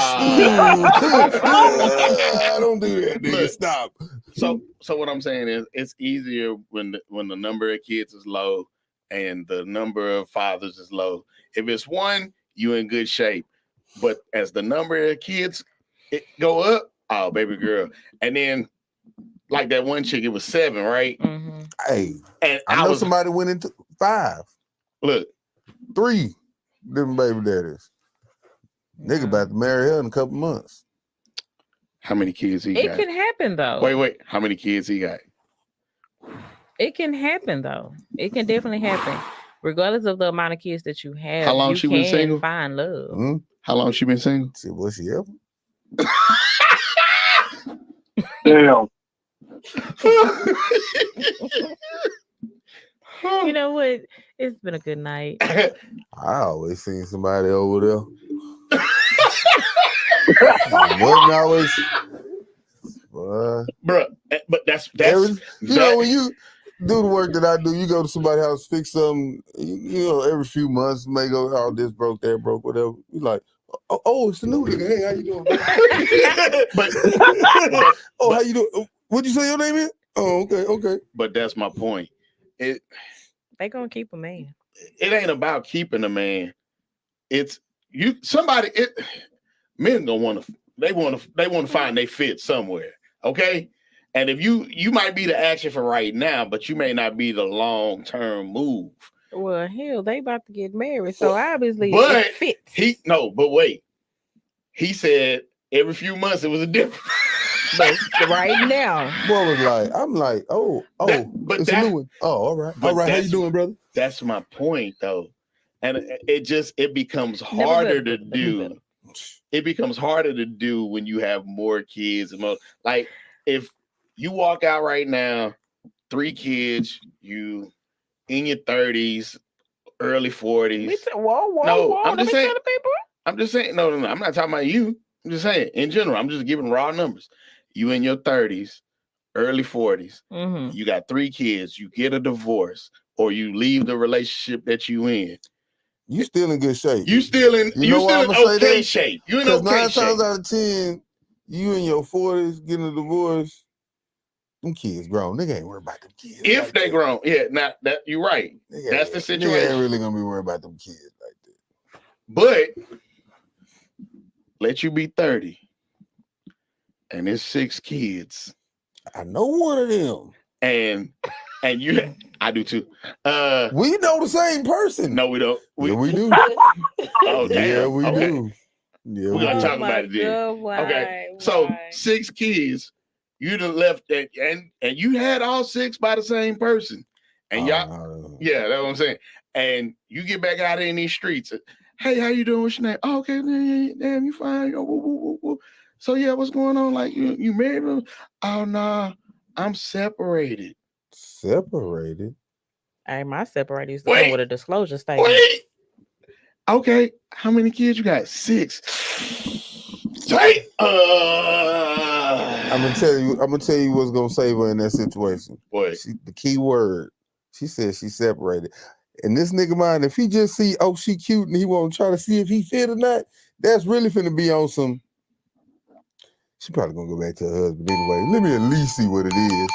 don't do that, nigga. Look. Stop. So what I'm saying is, it's easier when the number of kids is low and the number of fathers is low. If it's one, you in good shape. But as the number of kids go up, oh baby girl, and then like that one chick, it was 7, right? Mm-hmm. Hey, And I know somebody went into 5. Look, 3 different baby daddies. Nigga about to marry her in a couple months. how many kids he It got? can happen though. Wait, how many kids he got? It can happen though. It can definitely happen, regardless of the amount of kids that you have. How long you she can been single? find love. Hmm? How long she been single? See, was she ever? Damn. You know what? It's been a good night. I always seen somebody over there. Wasn't always. Bruh, but that's you know, when you do the work that I do, you go to somebody's house, fix something, you know, every few months, may go, oh, this broke, that broke, whatever. You like, oh, it's the new nigga. Hey, how you doing? How you doing? What'd you say your name is? Oh, okay. But that's my point. They gonna keep a man. It ain't about keeping a man. It's you. Men don't want to. They want to find they fit somewhere. Okay. And if you might be the action for right now, but you may not be the long-term move. Well, hell, they about to get married, so obviously but it fits. But wait. He said every few months it was a different. But right now, what was like? I'm like, it's a new one. Oh, all right. How you doing, brother? That's my point, though, and it becomes harder to do. It becomes harder to do when you have more kids and more. Like if you walk out right now, 3 kids, you in your 30s, early 40s. Whoa! I'm just saying. People. I'm just saying. No. I'm not talking about you. I'm just saying in general. I'm just giving raw numbers. You in your 30s, early 40s. Mm-hmm. You got 3 kids. You get a divorce, or you leave the relationship that you in. You still in good shape. You still in okay shape. You in okay shape. 9 times out of 10, you in your 40s getting a divorce. Them kids grown. Nigga ain't worried about them kids. If they grown, yeah. Now that you're right. That's the situation. Nigga ain't really gonna be worried about them kids like that. But let you be 30, and there's 6 kids. I know one of them. And you, I do too. We know the same person. No, we don't. We do. Oh, damn. Yeah, we okay. do. Yeah, we're gonna talk about it then. Okay, so 6 kids, you done left that, and you had all 6 by the same person, and y'all, yeah, that's what I'm saying. And you get back out in these streets. Hey, how you doing? What's your name? Oh, okay, damn, you fine. Oh, woo, woo. So yeah, what's going on? Like you married him? Oh nah, I'm separated. Separated? Hey, my separated used to come with a disclosure statement. Wait. Okay, how many kids you got? 6. Say, I'm gonna tell you what's gonna save her in that situation. What? The key word. She said she's separated. And this nigga mind, if he just see, oh, she cute, and he won't try to see if he fit or not, that's really finna be on some. She probably gonna go back to her husband anyway. Let me at least see what it is.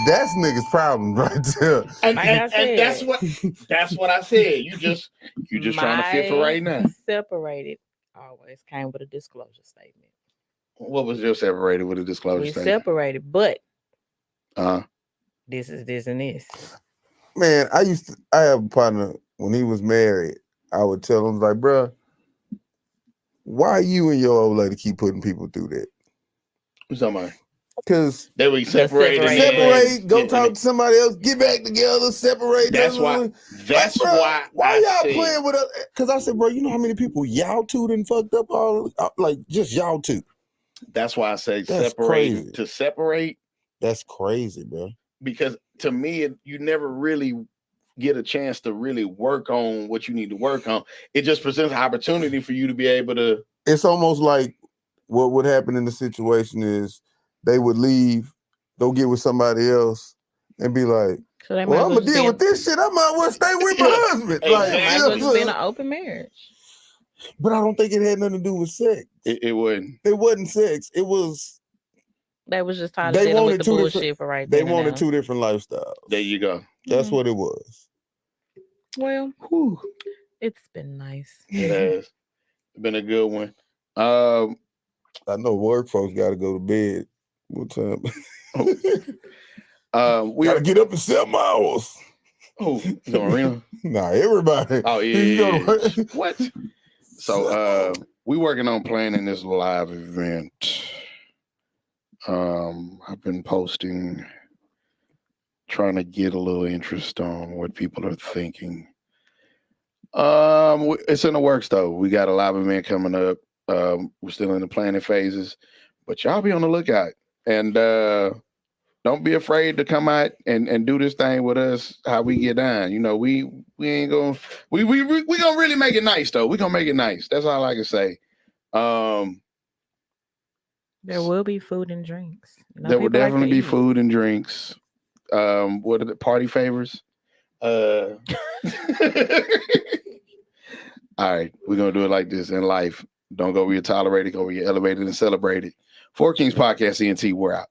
That's nigga's problem right there. And that's what I said. You just trying to fit for right now. Separated always came with a disclosure statement. What was your separated with a disclosure statement? We separated, but this is this and this. Man, I have a partner when he was married. I would tell him like, bruh, why you and your old lady keep putting people through that? What's talking about? Because They would separate. separate, go talk to somebody else, get back together, separate. That's why. That's why. Why y'all playing with us? Because I said, bro, you know how many people y'all two done fucked up all like just y'all two. That's why I say That's separate crazy. to separate. That's crazy, bro. Because to me, you never really get a chance to really work on what you need to work on. It just presents an opportunity for you to be able to. It's almost like what would happen in the situation is they would leave, go get with somebody else, and be like, So well, I'm gonna deal with this shit. I might well stay with my husband. Like, might as well just be in an open marriage. But I don't think it had nothing to do with sex. It wouldn't. It wasn't sex. It was. They was just tired of dealing with the bullshit for right They then wanted and now. two different lifestyles. There you go. That's what it was. Well, it's been nice. It has been a good one. I know work folks got to go to bed. What time? We gotta get up in 7 hours. Oh, the arena? Nah, everybody. Oh yeah. What? So we working on planning this live event. I've been posting, trying to get a little interest on what people are thinking. It's in the works though. We got a live event coming up. We're still in the planning phases, but y'all be on the lookout and don't be afraid to come out and do this thing with us. How we get down, you know, we ain't gonna we gonna really make it nice though. We gonna make it nice. That's all I can say. There will be food and drinks. There will definitely be food and drinks. What are the party favors? All right, we're gonna do it like this in life. Don't go where you're tolerated, go where you're elevated and celebrated. Four Kings Podcast, ENT, we're out.